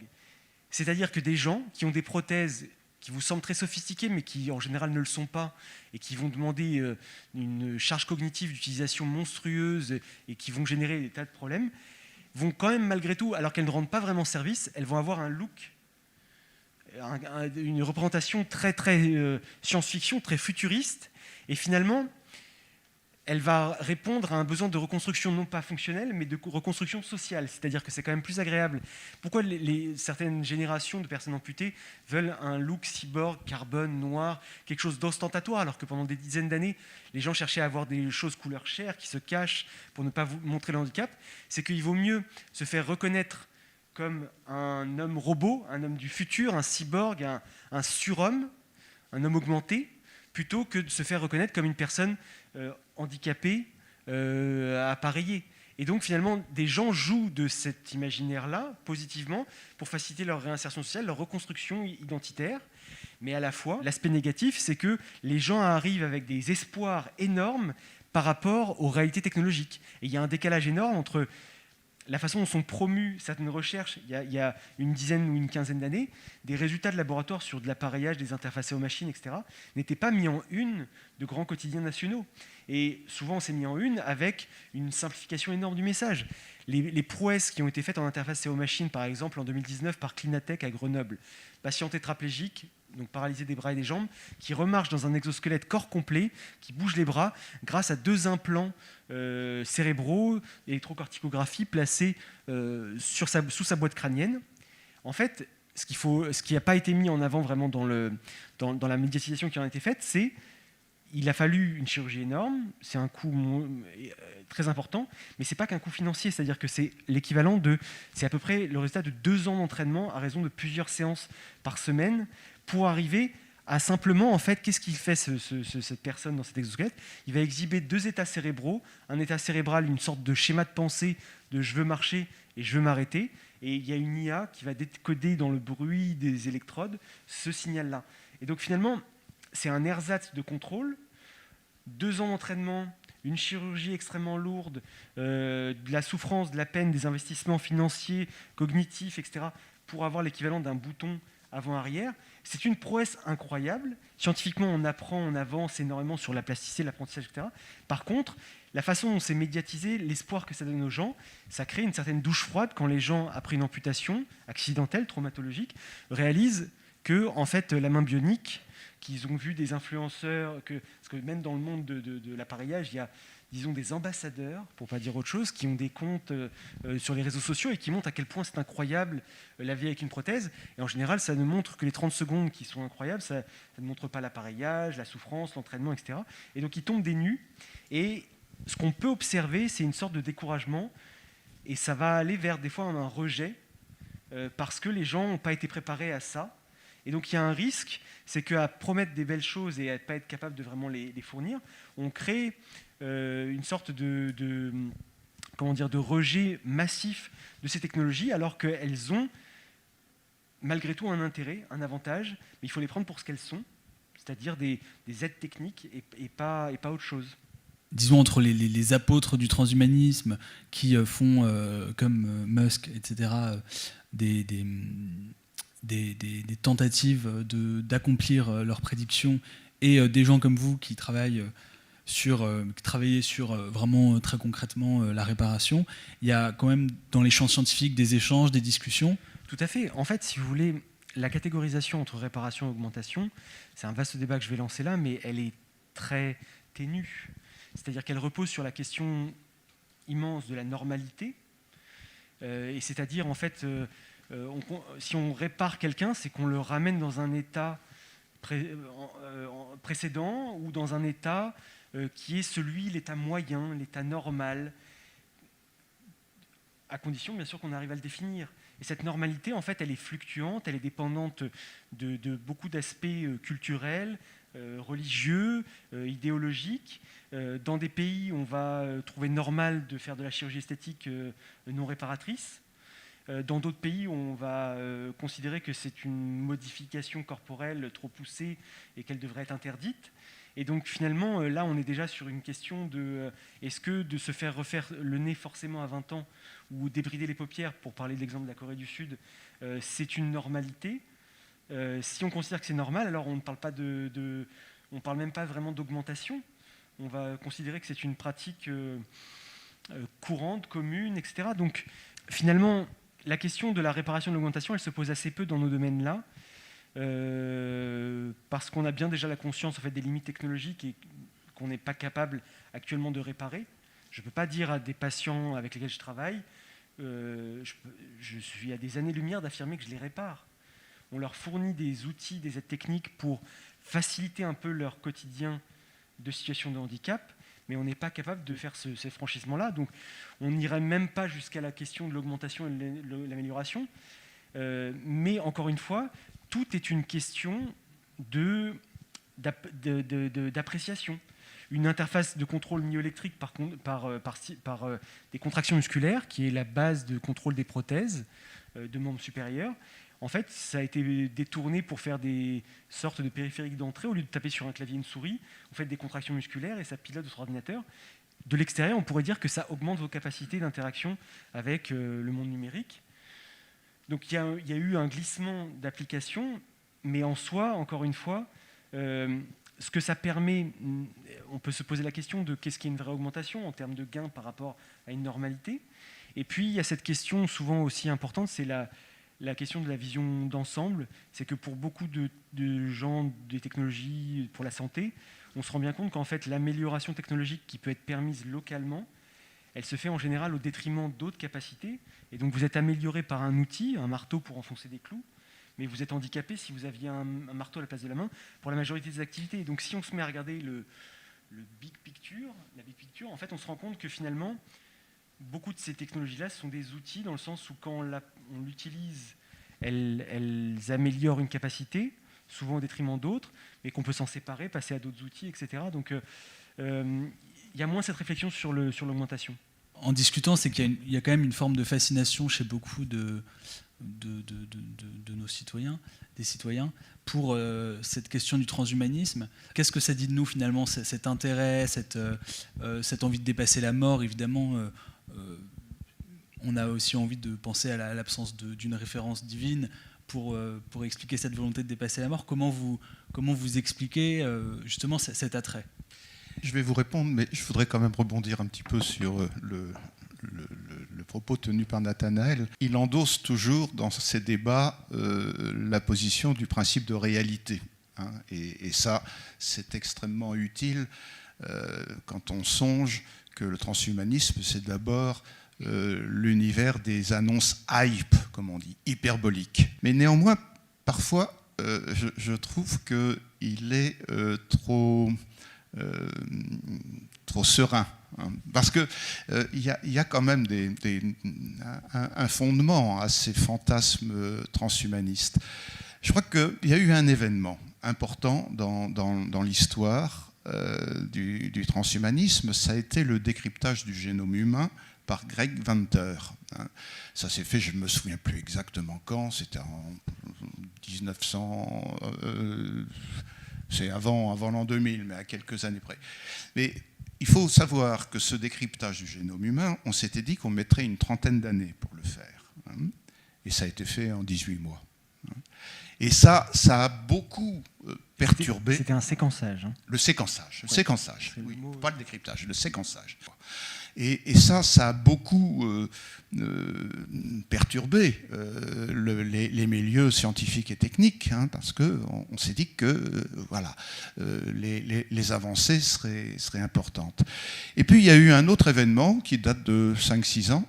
D: C'est-à-dire que des gens qui ont des prothèses qui vous semblent très sophistiquées, mais qui en général ne le sont pas, et qui vont demander une charge cognitive d'utilisation monstrueuse et qui vont générer des tas de problèmes, vont quand même malgré tout, alors qu'elles ne rendent pas vraiment service, elles vont avoir un look, une représentation très science-fiction, très futuriste, et finalement, elle va répondre à un besoin de reconstruction non pas fonctionnelle, mais de reconstruction sociale. C'est-à-dire que c'est quand même plus agréable. Pourquoi certaines générations de personnes amputées veulent un look cyborg, carbone, noir, quelque chose d'ostentatoire, alors que pendant des dizaines d'années, les gens cherchaient à avoir des choses couleur chair qui se cachent pour ne pas vous montrer le handicap. C'est qu'il vaut mieux se faire reconnaître comme un homme robot, un homme du futur, un cyborg, un surhomme, un homme augmenté, plutôt que de se faire reconnaître comme une personne handicapés, appareillés. Et donc finalement, des gens jouent de cet imaginaire-là positivement pour faciliter leur réinsertion sociale, leur reconstruction identitaire. Mais à la fois, l'aspect négatif, c'est que les gens arrivent avec des espoirs énormes par rapport aux réalités technologiques. Et il y a un décalage énorme entre la façon dont sont promues certaines recherches, il y a une dizaine ou une quinzaine d'années, des résultats de laboratoire sur de l'appareillage, des interfaces aux machines, etc., n'étaient pas mis en une de grands quotidiens nationaux. Et souvent, on s'est mis en une avec une simplification énorme du message. Les prouesses qui ont été faites en interface aux machines, par exemple, en 2019 par Clinatech à Grenoble, patient tétraplégique, donc paralysé des bras et des jambes, qui remarche dans un exosquelette corps complet, qui bouge les bras grâce à 2 implants cérébraux, électrocorticographie placés sous sa boîte crânienne. En fait, ce qui n'a pas été mis en avant vraiment dans la médiatisation qui en a été faite, c'est il a fallu une chirurgie énorme, c'est un coût très important, mais ce n'est pas qu'un coût financier, c'est-à-dire que c'est l'équivalent c'est à peu près le résultat de 2 ans d'entraînement à raison de plusieurs séances par semaine pour arriver à simplement, en fait, qu'est-ce qu'il fait cette personne dans cet exosquelette ? Il va exhiber 2 états cérébraux, un état cérébral, une sorte de schéma de pensée de je veux marcher et je veux m'arrêter, et il y a une IA qui va décoder dans le bruit des électrodes ce signal-là. Et donc finalement, c'est un ersatz de contrôle, 2 ans d'entraînement, une chirurgie extrêmement lourde, de la souffrance, de la peine, des investissements financiers, cognitifs, etc., pour avoir l'équivalent d'un bouton avant-arrière. C'est une prouesse incroyable. Scientifiquement, on apprend, on avance énormément sur la plasticité, l'apprentissage, etc. Par contre, la façon dont c'est médiatisé, l'espoir que ça donne aux gens, ça crée une certaine douche froide quand les gens, après une amputation accidentelle, traumatologique, réalisent que, en fait, la main bionique, qu'ils ont vu des influenceurs, parce que même dans le monde de l'appareillage, il y a, disons, des ambassadeurs, pour ne pas dire autre chose, qui ont des comptes sur les réseaux sociaux et qui montrent à quel point c'est incroyable la vie avec une prothèse. Et en général, ça ne montre que les 30 secondes qui sont incroyables, ça ne montre pas l'appareillage, la souffrance, l'entraînement, etc. Et donc, ils tombent des nues. Et ce qu'on peut observer, c'est une sorte de découragement. Et ça va aller vers, des fois, un rejet, parce que les gens n'ont pas été préparés à ça. Et donc il y a un risque, c'est qu'à promettre des belles choses et à ne pas être capable de vraiment les fournir, on crée une sorte de rejet massif de ces technologies, alors qu'elles ont malgré tout un intérêt, un avantage, mais il faut les prendre pour ce qu'elles sont, c'est-à-dire des aides techniques et pas autre chose.
B: Disons entre les apôtres du transhumanisme qui font, comme Musk, etc., des tentatives d'accomplir leurs prédictions, et des gens comme vous qui travaillez sur vraiment très concrètement la réparation. Il y a quand même dans les champs scientifiques des échanges, des discussions.
D: Tout à fait. En fait, si vous voulez, la catégorisation entre réparation et augmentation, c'est un vaste débat que je vais lancer là, mais elle est très ténue. C'est-à-dire qu'elle repose sur la question immense de la normalité, et c'est-à-dire en fait... si on répare quelqu'un, c'est qu'on le ramène dans un état précédent ou dans un état qui est l'état moyen, l'état normal, à condition bien sûr qu'on arrive à le définir. Et cette normalité, en fait, elle est fluctuante, elle est dépendante de beaucoup d'aspects culturels, religieux, idéologiques. Dans des pays, on va trouver normal de faire de la chirurgie esthétique non réparatrice. Dans d'autres pays, on va considérer que c'est une modification corporelle trop poussée et qu'elle devrait être interdite. Et donc finalement, là, on est déjà sur une question de est-ce que de se faire refaire le nez forcément à 20 ans ou débrider les paupières, pour parler de l'exemple de la Corée du Sud, c'est une normalité. Si on considère que c'est normal, alors on ne parle pas on parle même pas vraiment d'augmentation. On va considérer que c'est une pratique courante, commune, etc. Donc finalement, la question de la réparation et de l'augmentation, elle se pose assez peu dans nos domaines-là, parce qu'on a bien déjà la conscience en fait, des limites technologiques et qu'on n'est pas capable actuellement de réparer. Je ne peux pas dire à des patients avec lesquels je travaille, je suis à des années-lumière d'affirmer que je les répare. On leur fournit des outils, des aides techniques pour faciliter un peu leur quotidien de situation de handicap, mais on n'est pas capable de faire ces franchissements-là. Donc on n'irait même pas jusqu'à la question de l'augmentation et de l'amélioration. Mais encore une fois, tout est une question d'appréciation. Une interface de contrôle myoélectrique par des contractions musculaires, qui est la base de contrôle des prothèses de membres supérieurs. En fait, ça a été détourné pour faire des sortes de périphériques d'entrée. Au lieu de taper sur un clavier et une souris, on fait des contractions musculaires et ça pilote votre ordinateur. De l'extérieur, on pourrait dire que ça augmente vos capacités d'interaction avec le monde numérique. Donc il y a eu un glissement d'application, mais en soi, encore une fois, ce que ça permet, on peut se poser la question de qu'est-ce qui est une vraie augmentation en termes de gains par rapport à une normalité. Et puis, il y a cette question souvent aussi importante, c'est la question de la vision d'ensemble. C'est que pour beaucoup de gens des technologies pour la santé, on se rend bien compte qu'en fait, l'amélioration technologique qui peut être permise localement, elle se fait en général au détriment d'autres capacités. Et donc, vous êtes amélioré par un outil, un marteau pour enfoncer des clous, mais vous êtes handicapé si vous aviez un marteau à la place de la main pour la majorité des activités. Donc si on se met à regarder la big picture, en fait, on se rend compte que finalement, beaucoup de ces technologies-là sont des outils dans le sens où quand on l'utilise, elles améliorent une capacité, souvent au détriment d'autres, mais qu'on peut s'en séparer, passer à d'autres outils, etc. Donc il y a moins cette réflexion sur l'augmentation.
B: En discutant, c'est qu'il y a quand même une forme de fascination chez beaucoup de nos citoyens, des citoyens, pour cette question du transhumanisme. Qu'est-ce que ça dit de nous finalement, cet intérêt, cette envie de dépasser la mort? Évidemment, on a aussi envie de penser à l'absence d'une référence divine pour expliquer cette volonté de dépasser la mort. Comment vous expliquez justement cet attrait?
C: Je vais vous répondre, mais je voudrais quand même rebondir un petit peu sur le propos tenu par Nathanaël. Il endosse toujours dans ces débats la position du principe de réalité. Hein, et ça, c'est extrêmement utile quand on songe que le transhumanisme, c'est d'abord l'univers des annonces hype, comme on dit, hyperboliques. Mais néanmoins, parfois, je trouve qu'il est trop serein. Hein, parce qu'il y a quand même un fondement à ces fantasmes transhumanistes. Je crois qu'il y a eu un événement important dans l'histoire du transhumanisme, ça a été le décryptage du génome humain par Greg Venter. Ça s'est fait, je ne me souviens plus exactement quand, c'était en 1900... c'est avant l'an 2000, mais à quelques années près. Mais il faut savoir que ce décryptage du génome humain, on s'était dit qu'on mettrait une trentaine d'années pour le faire. Hein, et ça a été fait en 18 mois. Et ça a beaucoup perturbé...
D: C'était un séquençage. Hein.
C: Le séquençage,
D: ouais.
C: Séquençage, oui, pas le décryptage, le séquençage. Et ça a beaucoup perturbé les milieux scientifiques et techniques, hein, parce qu'on s'est dit que voilà, les avancées seraient importantes. Et puis il y a eu un autre événement qui date de 5-6 ans,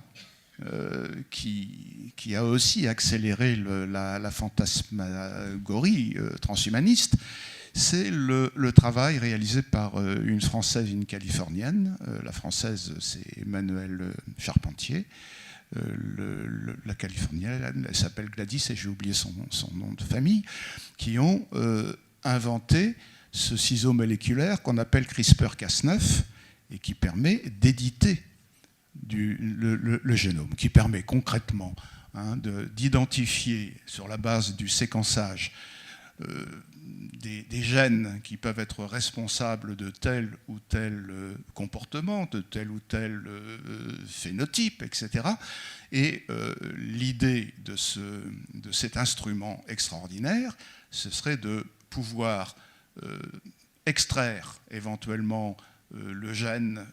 C: qui a aussi accéléré la fantasmagorie transhumaniste. C'est le travail réalisé par une Française et une Californienne. La Française, c'est Emmanuelle Charpentier. La Californienne, elle s'appelle Gladys, et j'ai oublié son nom de famille, qui ont inventé ce ciseau moléculaire qu'on appelle CRISPR-Cas9 et qui permet d'éditer le génome, qui permet concrètement d'identifier sur la base du séquençage des gènes qui peuvent être responsables de tel ou tel comportement, de tel ou tel phénotype, etc. Et l'idée de cet instrument extraordinaire, ce serait de pouvoir extraire éventuellement le gène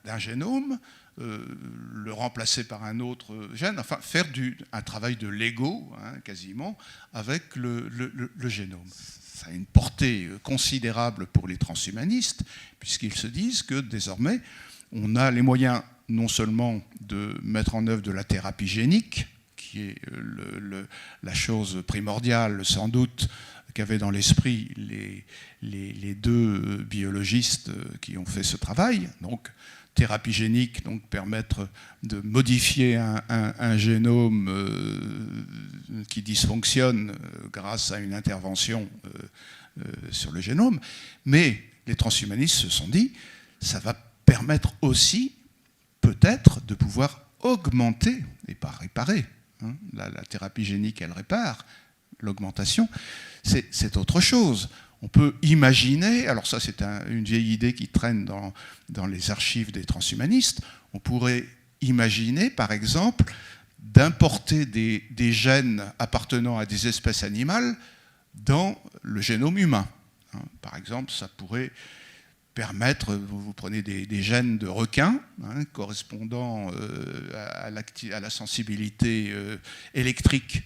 C: d'un génome, le remplacer par un autre gène, enfin faire un travail de Lego, hein, quasiment, avec le génome. Ça a une portée considérable pour les transhumanistes, puisqu'ils se disent que désormais, on a les moyens non seulement de mettre en œuvre de la thérapie génique, qui est la chose primordiale, sans doute, qu'avaient dans l'esprit les deux biologistes qui ont fait ce travail, donc thérapie génique, donc permettre de modifier un génome qui dysfonctionne grâce à une intervention sur le génome. Mais les transhumanistes se sont dit, ça va permettre aussi peut-être de pouvoir augmenter, et pas réparer. Hein, la thérapie génique, elle répare. L'augmentation, c'est autre chose. On peut imaginer, alors ça c'est une vieille idée qui traîne dans les archives des transhumanistes, on pourrait imaginer par exemple d'importer des gènes appartenant à des espèces animales dans le génome humain. Hein, par exemple, ça pourrait permettre, vous prenez des gènes de requins, hein, correspondant à la sensibilité électrique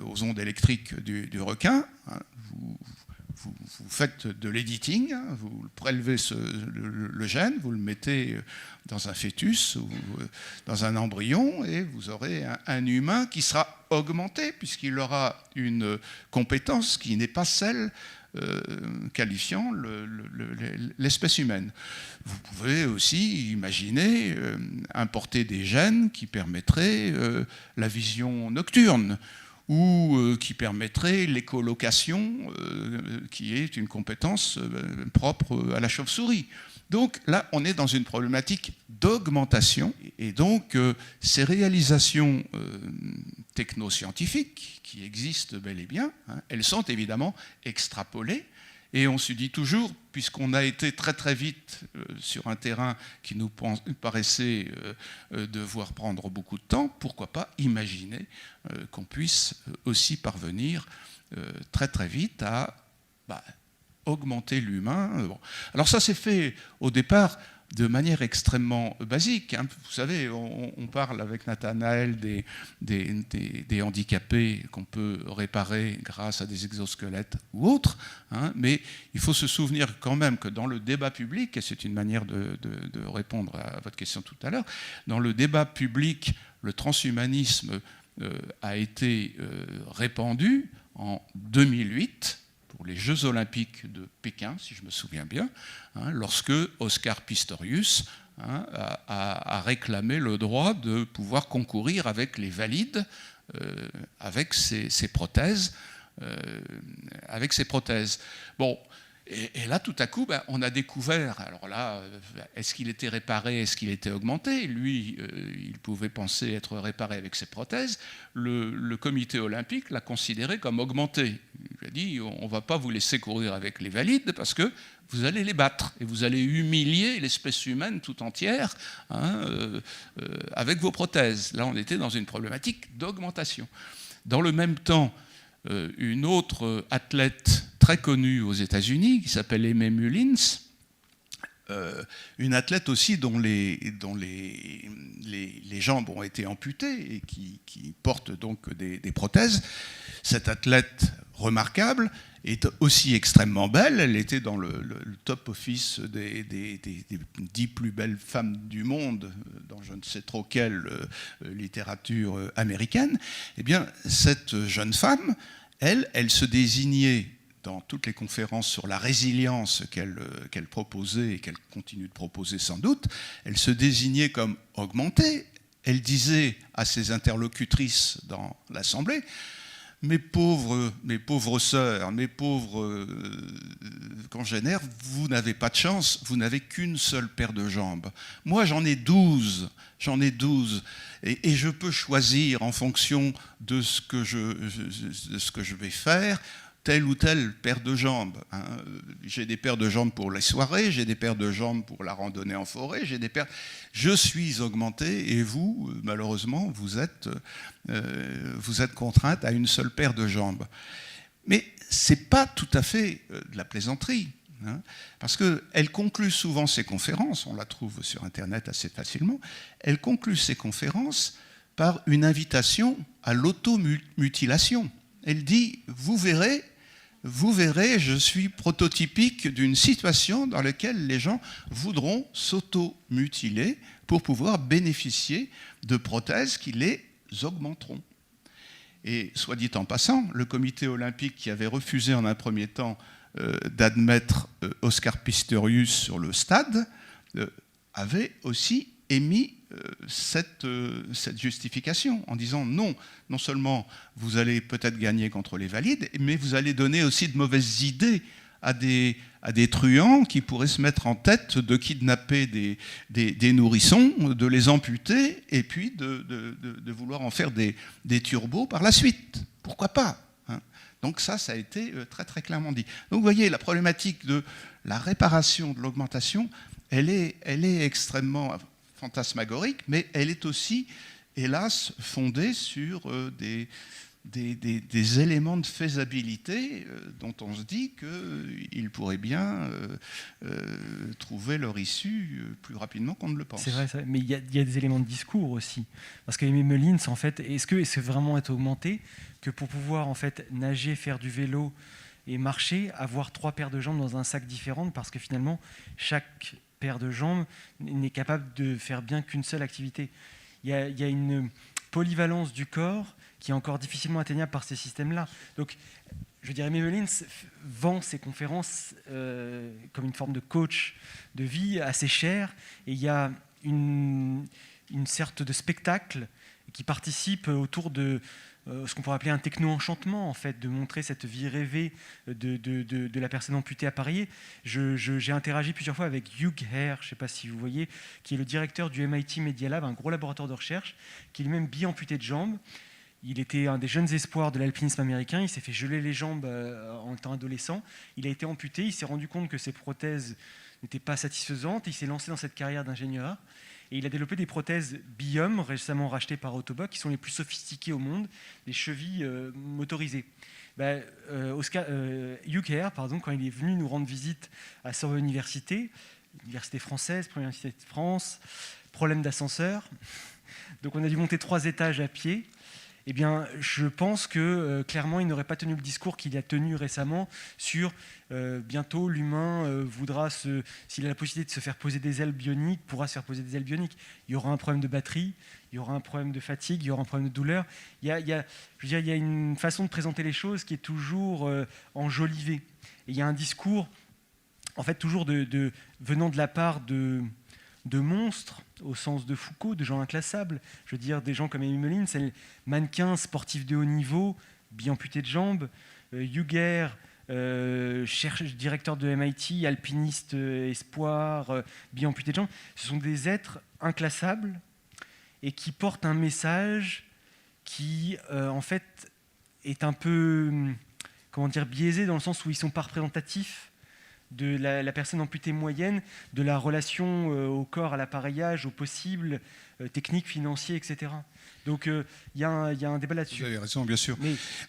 C: aux ondes électriques du requin, hein, vous faites de l'editing, hein, vous prélevez le gène, vous le mettez dans un fœtus ou dans un embryon et vous aurez un humain qui sera augmenté puisqu'il aura une compétence qui n'est pas celle qualifiant l'espèce humaine. Vous pouvez aussi imaginer importer des gènes qui permettraient la vision nocturne ou qui permettrait l'écolocation, qui est une compétence propre à la chauve-souris. Donc là, on est dans une problématique d'augmentation, et donc ces réalisations technoscientifiques, qui existent bel et bien, hein, elles sont évidemment extrapolées, et on se dit toujours, puisqu'on a été très très vite sur un terrain qui nous paraissait devoir prendre beaucoup de temps, pourquoi pas imaginer qu'on puisse aussi parvenir très très vite à augmenter l'humain. Bon. Alors ça s'est fait au départ de manière extrêmement basique. Hein. Vous savez, on parle avec Nathanaël des handicapés qu'on peut réparer grâce à des exosquelettes ou autres, hein, mais il faut se souvenir quand même que dans le débat public, et c'est une manière de répondre à votre question tout à l'heure, dans le débat public, le transhumanisme a été répandu en 2008, pour les Jeux Olympiques de Pékin, si je me souviens bien, hein, lorsque Oscar Pistorius a réclamé le droit de pouvoir concourir avec les valides, avec ses prothèses. Bon, et là, tout à coup, on a découvert, alors là, est-ce qu'il était réparé, est-ce qu'il était augmenté? Lui, il pouvait penser être réparé avec ses prothèses. Le comité olympique l'a considéré comme augmenté. Il a dit, on ne va pas vous laisser courir avec les valides parce que vous allez les battre et vous allez humilier l'espèce humaine tout entière, hein, avec vos prothèses. Là, on était dans une problématique d'augmentation. Dans le même temps, une autre athlète très connue aux États-Unis, qui s'appelle Aimee Mullins, une athlète aussi dont les jambes ont été amputées et qui porte donc des prothèses. Cette athlète remarquable est aussi extrêmement belle. Elle était dans le top office des 10 plus belles femmes du monde, dans je ne sais trop quelle littérature américaine. Eh bien, cette jeune femme, elle se désignait dans toutes les conférences sur la résilience qu'elle proposait et qu'elle continue de proposer sans doute, elle se désignait comme augmentée. Elle disait à ses interlocutrices dans l'Assemblée, mes pauvres sœurs, mes pauvres congénères, vous n'avez pas de chance, vous n'avez qu'une seule paire de jambes. Moi, j'en ai 12, et je peux choisir en fonction de ce que je vais faire, telle ou telle paire de jambes. Hein. J'ai des paires de jambes pour les soirées, j'ai des paires de jambes pour la randonnée en forêt, je suis augmenté et vous, malheureusement, vous êtes contrainte à une seule paire de jambes. Mais ce n'est pas tout à fait de la plaisanterie, hein, parce qu'elle conclut souvent ses conférences, on la trouve sur Internet assez facilement, elle conclut ses conférences par une invitation à l'automutilation. Elle dit, vous verrez, je suis prototypique d'une situation dans laquelle les gens voudront s'automutiler pour pouvoir bénéficier de prothèses qui les augmenteront. Et soit dit en passant, le comité olympique qui avait refusé en un premier temps d'admettre Oscar Pistorius sur le stade avait aussi émis cette justification en disant non seulement vous allez peut-être gagner contre les valides, mais vous allez donner aussi de mauvaises idées à des truands qui pourraient se mettre en tête de kidnapper des nourrissons, de les amputer et puis de vouloir en faire des turbos par la suite. Pourquoi pas, hein? Donc ça a été très très clairement dit. Donc vous voyez, la problématique de la réparation, de l'augmentation, elle est extrêmement fantasmagorique, mais elle est aussi, hélas, fondée sur des éléments de faisabilité dont on se dit qu'ils pourraient bien trouver leur issue plus rapidement qu'on ne le pense.
D: C'est vrai, mais il y a des éléments de discours aussi. Parce qu'Aimee Mullins, en fait, est-ce que vraiment être augmenté que pour pouvoir en fait nager, faire du vélo et marcher, avoir 3 paires de jambes dans un sac différent, parce que finalement, chaque paire de jambes n'est capable de faire bien qu'une seule activité. Il y a une polyvalence du corps qui est encore difficilement atteignable par ces systèmes-là. Donc, je dirais, Amy Mullins vend ses conférences comme une forme de coach de vie assez cher, et il y a une sorte de spectacle qui participe autour de ce qu'on pourrait appeler un techno-enchantement, en fait, de montrer cette vie rêvée de la personne amputée appareillée. J'ai interagi plusieurs fois avec Hugh Hare, je ne sais pas si vous voyez, qui est le directeur du MIT Media Lab, un gros laboratoire de recherche, qui est lui-même bi-amputé de jambes. Il était un des jeunes espoirs de l'alpinisme américain. Il s'est fait geler les jambes en étant adolescent. Il a été amputé. Il s'est rendu compte que ses prothèses n'étaient pas satisfaisantes. Il s'est lancé dans cette carrière d'ingénieur. Et il a développé des prothèses Biome, récemment rachetées par Autobot, qui sont les plus sophistiquées au monde, des chevilles motorisées. Hugh Hare, quand il est venu nous rendre visite à Sorbonne Université, université française, première université de France, problème d'ascenseur. Donc on a dû monter 3 étages à pied. Eh bien, je pense que clairement, il n'aurait pas tenu le discours qu'il a tenu récemment sur bientôt l'humain voudra, s'il a la possibilité de se faire poser des ailes bioniques, pourra se faire poser des ailes bioniques. Il y aura un problème de batterie, il y aura un problème de fatigue, il y aura un problème de douleur. Il y a une façon de présenter les choses qui est toujours enjolivée. Et il y a un discours, en fait, toujours venant de la part de monstres, au sens de Foucault, de gens inclassables. Je veux dire, des gens comme Amy Mullins, mannequin sportif de haut niveau, bi-amputé de jambes. Hugh Hare, directeur de MIT, alpiniste espoir, bi-amputé de jambes. Ce sont des êtres inclassables et qui portent un message qui, en fait, est un peu, biaisé dans le sens où ils ne sont pas représentatifs de la personne amputée moyenne, de la relation au corps, à l'appareillage, au possible, technique, financier, etc. Donc il y a un débat là-dessus.
C: Vous avez raison, bien sûr.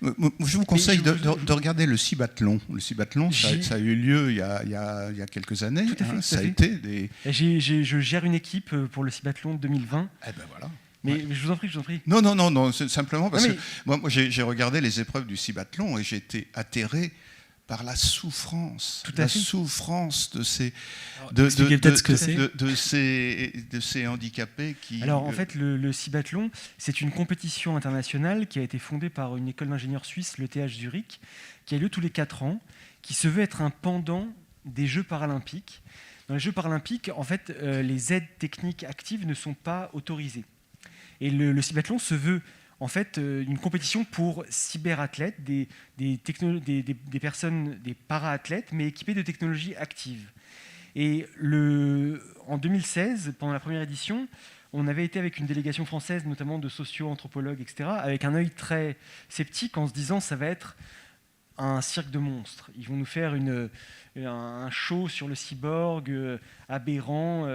C: Je vous conseille de regarder le Cibathlon. Le Cibathlon, ça a eu lieu il y a quelques années.
D: Tout à fait,
C: ça a été des...
D: Je gère une équipe pour le Cibathlon 2020.
C: Eh ben voilà.
D: Mais je vous en prie.
C: Non, c'est simplement parce que moi j'ai regardé les épreuves du Cibathlon et j'ai été atterré par la souffrance, souffrance de ces handicapés qui...
D: Alors en fait, le Cibathlon, c'est une compétition internationale qui a été fondée par une école d'ingénieurs suisse, l'ETH Zurich, qui a lieu tous les 4 ans, qui se veut être un pendant des Jeux paralympiques. Dans les Jeux paralympiques, en fait, les aides techniques actives ne sont pas autorisées. Et le Cibathlon se veut en fait une compétition pour cyberathlètes, des personnes, des para-athlètes, mais équipés de technologies actives. Et en 2016, pendant la première édition, on avait été avec une délégation française, notamment de socio-anthropologues, etc., avec un œil très sceptique en se disant ça va être un cirque de monstres. Ils vont nous faire un show sur le cyborg aberrant.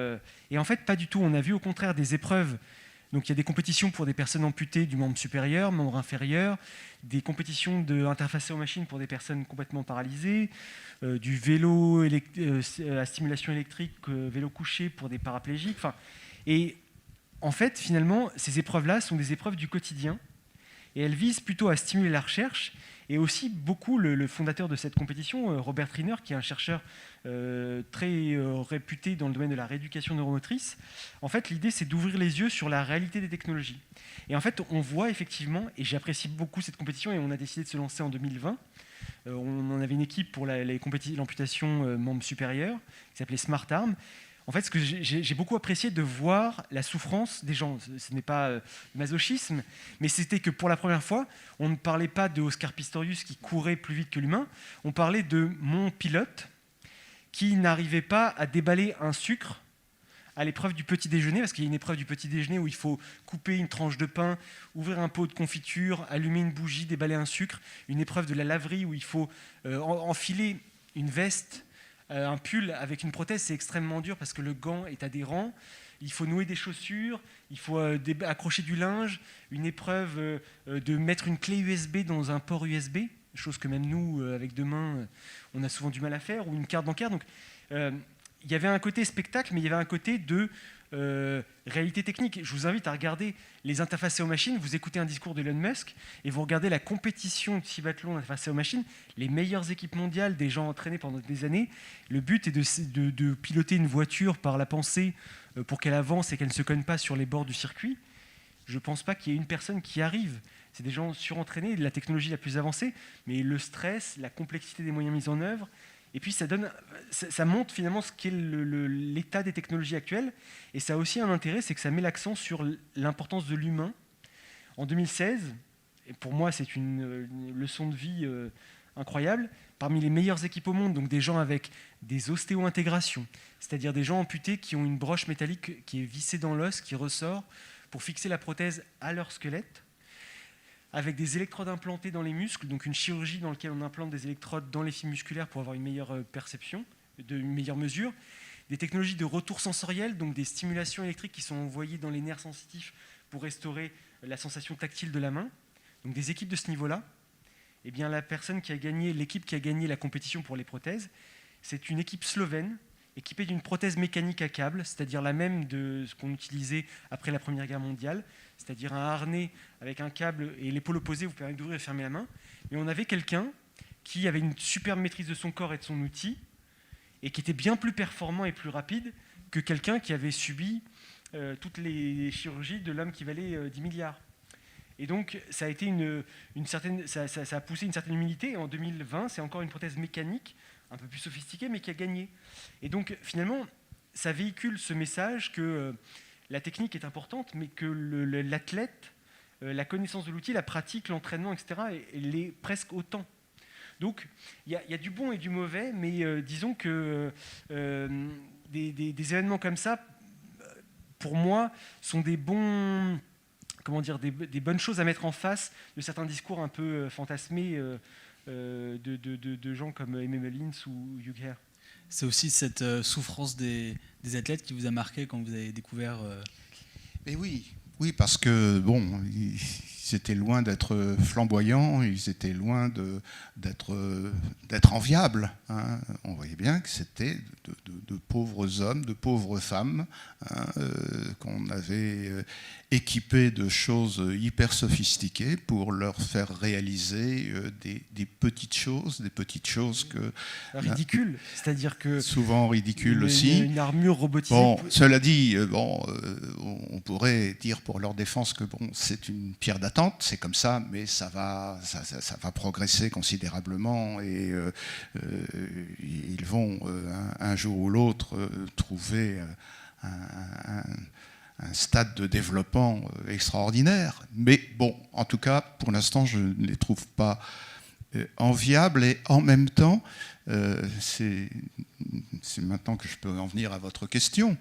D: Et en fait, pas du tout. On a vu au contraire des épreuves. Donc il y a des compétitions pour des personnes amputées du membre supérieur, membre inférieur, des compétitions d'interface aux machines pour des personnes complètement paralysées, du vélo à stimulation électrique, vélo couché pour des paraplégiques. Et en fait, finalement, ces épreuves-là sont des épreuves du quotidien et elles visent plutôt à stimuler la recherche. Et aussi beaucoup le fondateur de cette compétition, Robert Triner, qui est un chercheur très réputé dans le domaine de la rééducation neuromotrice. En fait, l'idée, c'est d'ouvrir les yeux sur la réalité des technologies. Et en fait, on voit effectivement, et j'apprécie beaucoup cette compétition, et on a décidé de se lancer en 2020. On en avait une équipe pour l'amputation membre supérieur, qui s'appelait Smart Arm. En fait, ce que j'ai beaucoup apprécié de voir la souffrance des gens. Ce n'est pas masochisme, mais c'était que pour la première fois, on ne parlait pas de Oscar Pistorius qui courait plus vite que l'humain, on parlait de mon pilote qui n'arrivait pas à déballer un sucre à l'épreuve du petit déjeuner, parce qu'il y a une épreuve du petit déjeuner où il faut couper une tranche de pain, ouvrir un pot de confiture, allumer une bougie, déballer un sucre, une épreuve de la laverie où il faut enfiler une veste, un pull avec une prothèse, c'est extrêmement dur parce que le gant est adhérent. Il faut nouer des chaussures, il faut accrocher du linge, une épreuve de mettre une clé USB dans un port USB, chose que même nous, avec 2 mains, on a souvent du mal à faire, ou une carte bancaire. Donc, il y avait un côté spectacle, mais il y avait un côté de réalité technique. Je vous invite à regarder les interfacés aux machines, vous écoutez un discours d'Elon Musk et vous regardez la compétition de Cibathlon interfacée aux machines, les meilleures équipes mondiales, des gens entraînés pendant des années. Le but est de piloter une voiture par la pensée pour qu'elle avance et qu'elle ne se cogne pas sur les bords du circuit. Je ne pense pas qu'il y ait une personne qui arrive. C'est des gens surentraînés, de la technologie la plus avancée, mais le stress, la complexité des moyens mis en œuvre, et puis ça montre finalement ce qu'est l'état des technologies actuelles, et ça a aussi un intérêt, c'est que ça met l'accent sur l'importance de l'humain. En 2016, et pour moi c'est une leçon de vie incroyable, parmi les meilleures équipes au monde, donc des gens avec des ostéo-intégrations, c'est-à-dire des gens amputés qui ont une broche métallique qui est vissée dans l'os, qui ressort pour fixer la prothèse à leur squelette, avec des électrodes implantées dans les muscles, donc une chirurgie dans laquelle on implante des électrodes dans les fibres musculaires pour avoir une meilleure perception, une meilleure mesure, des technologies de retour sensoriel, donc des stimulations électriques qui sont envoyées dans les nerfs sensitifs pour restaurer la sensation tactile de la main, donc des équipes de ce niveau-là. Eh bien, l'équipe qui a gagné la compétition pour les prothèses, c'est une équipe slovène, équipée d'une prothèse mécanique à câble, c'est-à-dire la même de ce qu'on utilisait après la Première Guerre mondiale, c'est-à-dire un harnais avec un câble et l'épaule opposée vous permet d'ouvrir et fermer la main. Mais on avait quelqu'un qui avait une superbe maîtrise de son corps et de son outil et qui était bien plus performant et plus rapide que quelqu'un qui avait subi toutes les chirurgies de l'homme qui valait 10 milliards. Et donc, ça a été ça a poussé une certaine humilité. Et en 2020, c'est encore une prothèse mécanique, un peu plus sophistiquée, mais qui a gagné. Et donc, finalement, ça véhicule ce message que la technique est importante, mais que l'athlète, la connaissance de l'outil, la pratique, l'entraînement, etc., elle est presque autant. Donc, il y a du bon et du mauvais, mais disons que des événements comme ça, pour moi, sont des bonnes choses à mettre en face de certains discours un peu fantasmés de gens comme Aimé Mullins ou Hugh Hare.
B: C'est aussi cette souffrance des athlètes qui vous a marqué quand vous avez découvert...
C: Mais oui, parce que bon, ils étaient loin d'être flamboyants, ils étaient loin d'être enviables. Hein. On voyait bien que c'était de pauvres hommes, de pauvres femmes, hein, qu'on avait équipés de choses hyper sophistiquées pour leur faire réaliser des petites choses que...
D: Ridicules, c'est-à-dire que...
C: Souvent ridicules aussi.
D: Une armure robotisée.
C: Bon, cela dit, on pourrait dire pour leur défense que bon, c'est une pierre d'attente, c'est comme ça, mais ça va progresser considérablement et ils vont un jour ou l'autre trouver un stade de développement extraordinaire. Mais bon, en tout cas, pour l'instant, je ne les trouve pas enviables et en même temps, c'est maintenant que je peux en venir à votre question.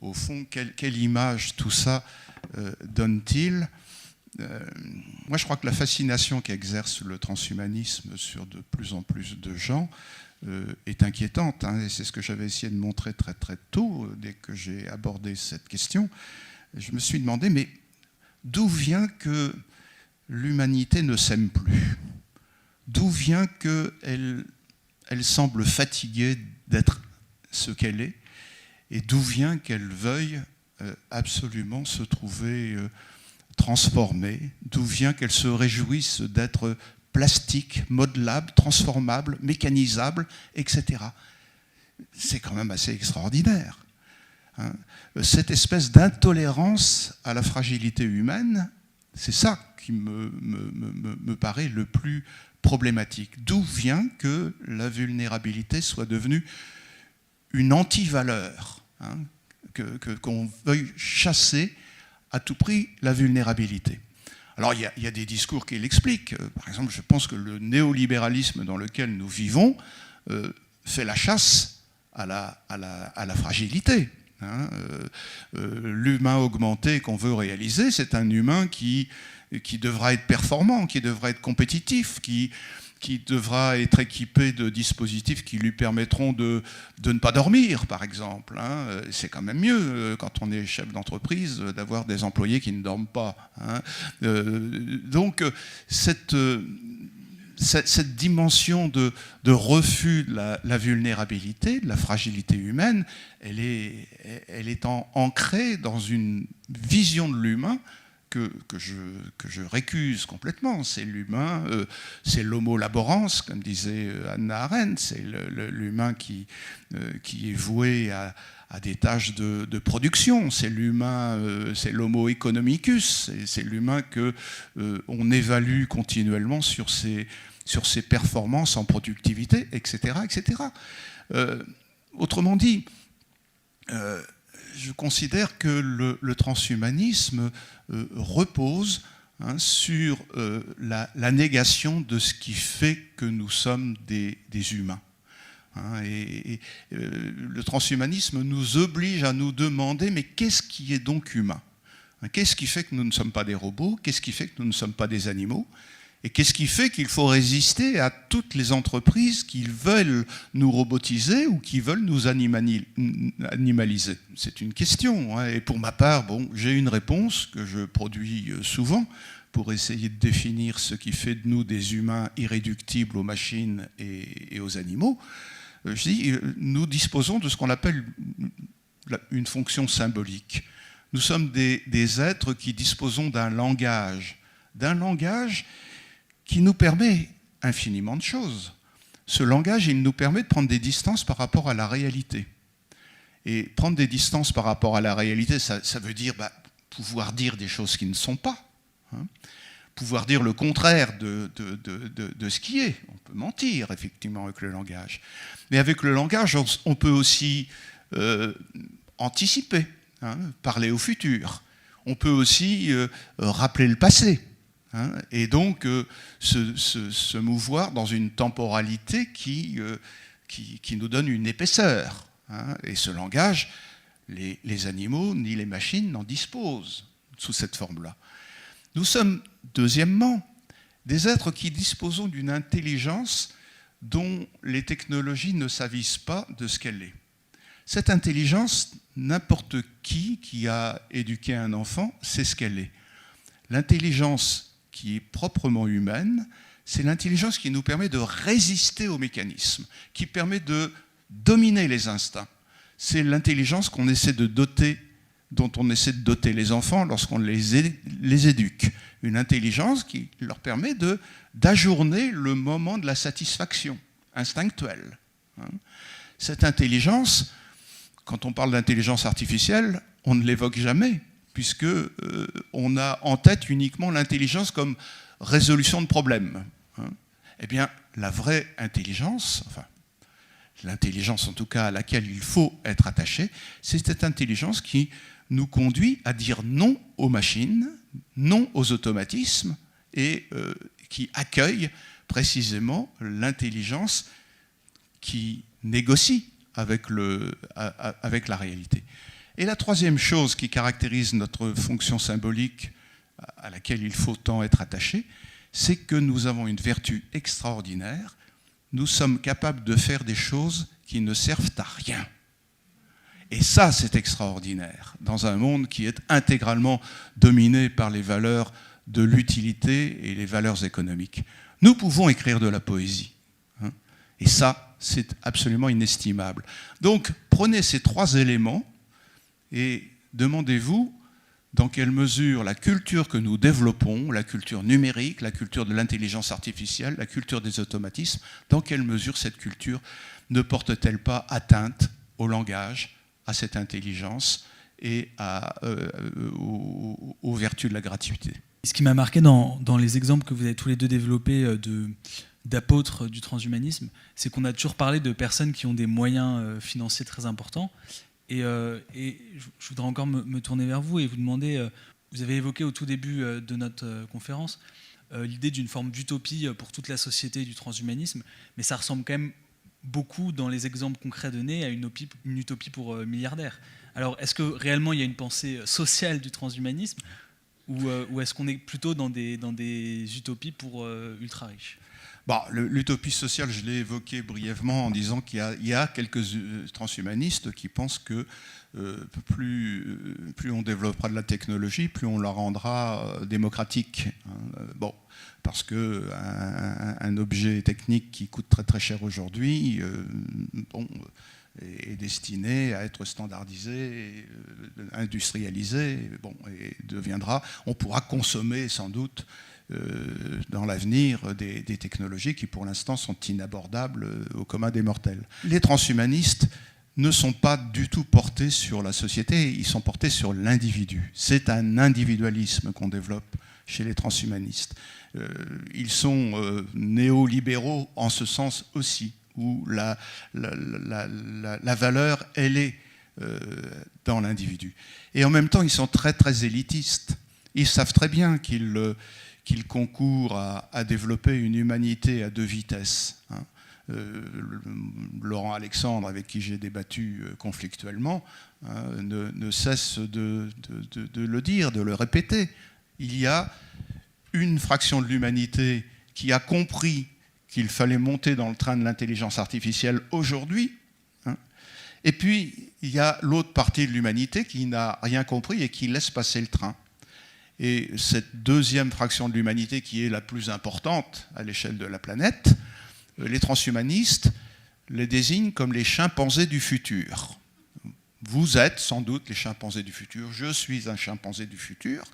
C: Au fond, quelle image tout ça donne-t-il ? Moi, je crois que la fascination qu'exerce le transhumanisme sur de plus en plus de gens est inquiétante, hein, et c'est ce que j'avais essayé de montrer très très tôt, dès que j'ai abordé cette question. Je me suis demandé, mais d'où vient que l'humanité ne s'aime plus ? D'où vient qu'elle semble fatiguée d'être ce qu'elle est ? Et d'où vient qu'elle veuille absolument se trouver transformée ? D'où vient qu'elle se réjouisse d'être plastique, modelable, transformable, mécanisable, etc. C'est quand même assez extraordinaire. Hein. Cette espèce d'intolérance à la fragilité humaine, c'est ça qui me paraît le plus problématique. D'où vient que la vulnérabilité soit devenue une anti-valeur, hein, qu'on veuille chasser à tout prix la vulnérabilité. Alors il y a des discours qui l'expliquent. Par exemple, je pense que le néolibéralisme dans lequel nous vivons fait la chasse à la fragilité. Hein. L'humain augmenté qu'on veut réaliser, c'est un humain qui devra être performant, qui devra être compétitif, qui devra être équipé de dispositifs qui lui permettront de ne pas dormir, par exemple. Hein. C'est quand même mieux, quand on est chef d'entreprise, d'avoir des employés qui ne dorment pas. Hein. Donc, cette cette dimension de refus de la vulnérabilité, de la fragilité humaine, elle est ancrée dans une vision de l'humain que je récuse complètement. C'est l'humain, c'est l'homo laborans, comme disait Hannah Arendt, c'est l'humain qui est voué à des tâches de production. C'est l'humain, c'est l'homo economicus, c'est l'humain qu'on évalue continuellement sur ses performances en productivité, etc. etc. Autrement dit, je considère que le transhumanisme repose sur la négation de ce qui fait que nous sommes des humains. Le transhumanisme nous oblige à nous demander, mais qu'est-ce qui est donc humain? Qu'est-ce qui fait que nous ne sommes pas des robots? Qu'est-ce qui fait que nous ne sommes pas des animaux? Et qu'est-ce qui fait qu'il faut résister à toutes les entreprises qui veulent nous robotiser ou qui veulent nous animaliser? C'est une question. Et pour ma part, j'ai une réponse que je produis souvent pour essayer de définir ce qui fait de nous des humains irréductibles aux machines et aux animaux. Je dis, nous disposons de ce qu'on appelle une fonction symbolique. Nous sommes des êtres qui disposons d'un langage qui nous permet infiniment de choses. Ce langage, il nous permet de prendre des distances par rapport à la réalité. Et prendre des distances par rapport à la réalité, ça veut dire pouvoir dire des choses qui ne sont pas. Pouvoir dire le contraire de ce qui est. On peut mentir, effectivement, avec le langage. Mais avec le langage, on peut aussi anticiper, parler au futur. On peut aussi rappeler le passé. Et donc se mouvoir dans une temporalité qui nous donne une épaisseur. Et ce langage, les animaux ni les machines n'en disposent sous cette forme-là. Nous sommes, deuxièmement, des êtres qui disposons d'une intelligence dont les technologies ne s'avisent pas de ce qu'elle est. Cette intelligence, n'importe qui a éduqué un enfant sait ce qu'elle est. L'intelligence qui est proprement humaine, c'est l'intelligence qui nous permet de résister aux mécanismes, qui permet de dominer les instincts. C'est l'intelligence dont on essaie de doter les enfants lorsqu'on les éduque. Une intelligence qui leur permet d'ajourner le moment de la satisfaction instinctuelle. Cette intelligence, quand on parle d'intelligence artificielle, on ne l'évoque jamais, puisqu'on a en tête uniquement l'intelligence comme résolution de problèmes. Eh bien, la vraie intelligence, l'intelligence en tout cas à laquelle il faut être attaché, c'est cette intelligence qui nous conduit à dire non aux machines, non aux automatismes, et qui accueille précisément l'intelligence qui négocie avec la réalité. Et la troisième chose qui caractérise notre fonction symbolique à laquelle il faut tant être attaché, c'est que nous avons une vertu extraordinaire. Nous sommes capables de faire des choses qui ne servent à rien. Et ça, c'est extraordinaire, dans un monde qui est intégralement dominé par les valeurs de l'utilité et les valeurs économiques. Nous pouvons écrire de la poésie. Et ça, c'est absolument inestimable. Donc, prenez ces trois éléments et demandez-vous dans quelle mesure la culture que nous développons, la culture numérique, la culture de l'intelligence artificielle, la culture des automatismes, dans quelle mesure cette culture ne porte-t-elle pas atteinte au langage, à cette intelligence et aux vertus de la gratuité.
B: Ce qui m'a marqué dans les exemples que vous avez tous les deux développés d'apôtres du transhumanisme, c'est qu'on a toujours parlé de personnes qui ont des moyens financiers très importants. Et je voudrais encore me tourner vers vous et vous demander, vous avez évoqué au tout début de notre conférence l'idée d'une forme d'utopie pour toute la société du transhumanisme, mais ça ressemble quand même beaucoup dans les exemples concrets donnés à une utopie pour milliardaires. Alors, est-ce que réellement il y a une pensée sociale du transhumanisme ou est-ce qu'on est plutôt dans des utopies pour ultra riches ?
C: Bon, l'utopie sociale, je l'ai évoqué brièvement en disant qu'il y a quelques transhumanistes qui pensent que plus on développera de la technologie, plus on la rendra démocratique. Bon, parce qu'un objet technique qui coûte très très cher aujourd'hui, est destiné à être standardisé, industrialisé, et deviendra, on pourra consommer sans doute dans l'avenir des technologies qui pour l'instant sont inabordables au commun des mortels. Les transhumanistes ne sont pas du tout portés sur la société, ils sont portés sur l'individu. C'est un individualisme qu'on développe chez les transhumanistes. Ils sont néolibéraux en ce sens aussi, où la valeur, elle est dans l'individu. Et en même temps, ils sont très très élitistes. Ils savent très bien qu'ils concourent à développer une humanité à deux vitesses. Laurent Alexandre, avec qui j'ai débattu conflictuellement, ne cesse de le dire, de le répéter. Il y a une fraction de l'humanité qui a compris qu'il fallait monter dans le train de l'intelligence artificielle aujourd'hui, et puis il y a l'autre partie de l'humanité qui n'a rien compris et qui laisse passer le train. Et cette deuxième fraction de l'humanité qui est la plus importante à l'échelle de la planète, les transhumanistes les désignent comme les chimpanzés du futur. Vous êtes sans doute les chimpanzés du futur, je suis un chimpanzé du futur,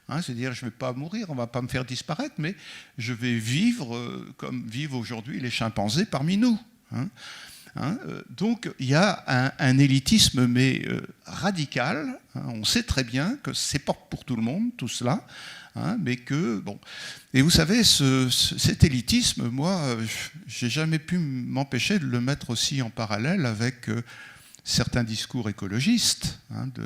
C: c'est-à-dire je ne vais pas mourir, on ne va pas me faire disparaître, mais je vais vivre comme vivent aujourd'hui les chimpanzés parmi nous. Donc il y a un élitisme, mais radical. On sait très bien que c'est pas pour tout le monde, tout cela, mais que bon. Et vous savez, cet élitisme, moi, j'ai jamais pu m'empêcher de le mettre aussi en parallèle avec certains discours écologistes, de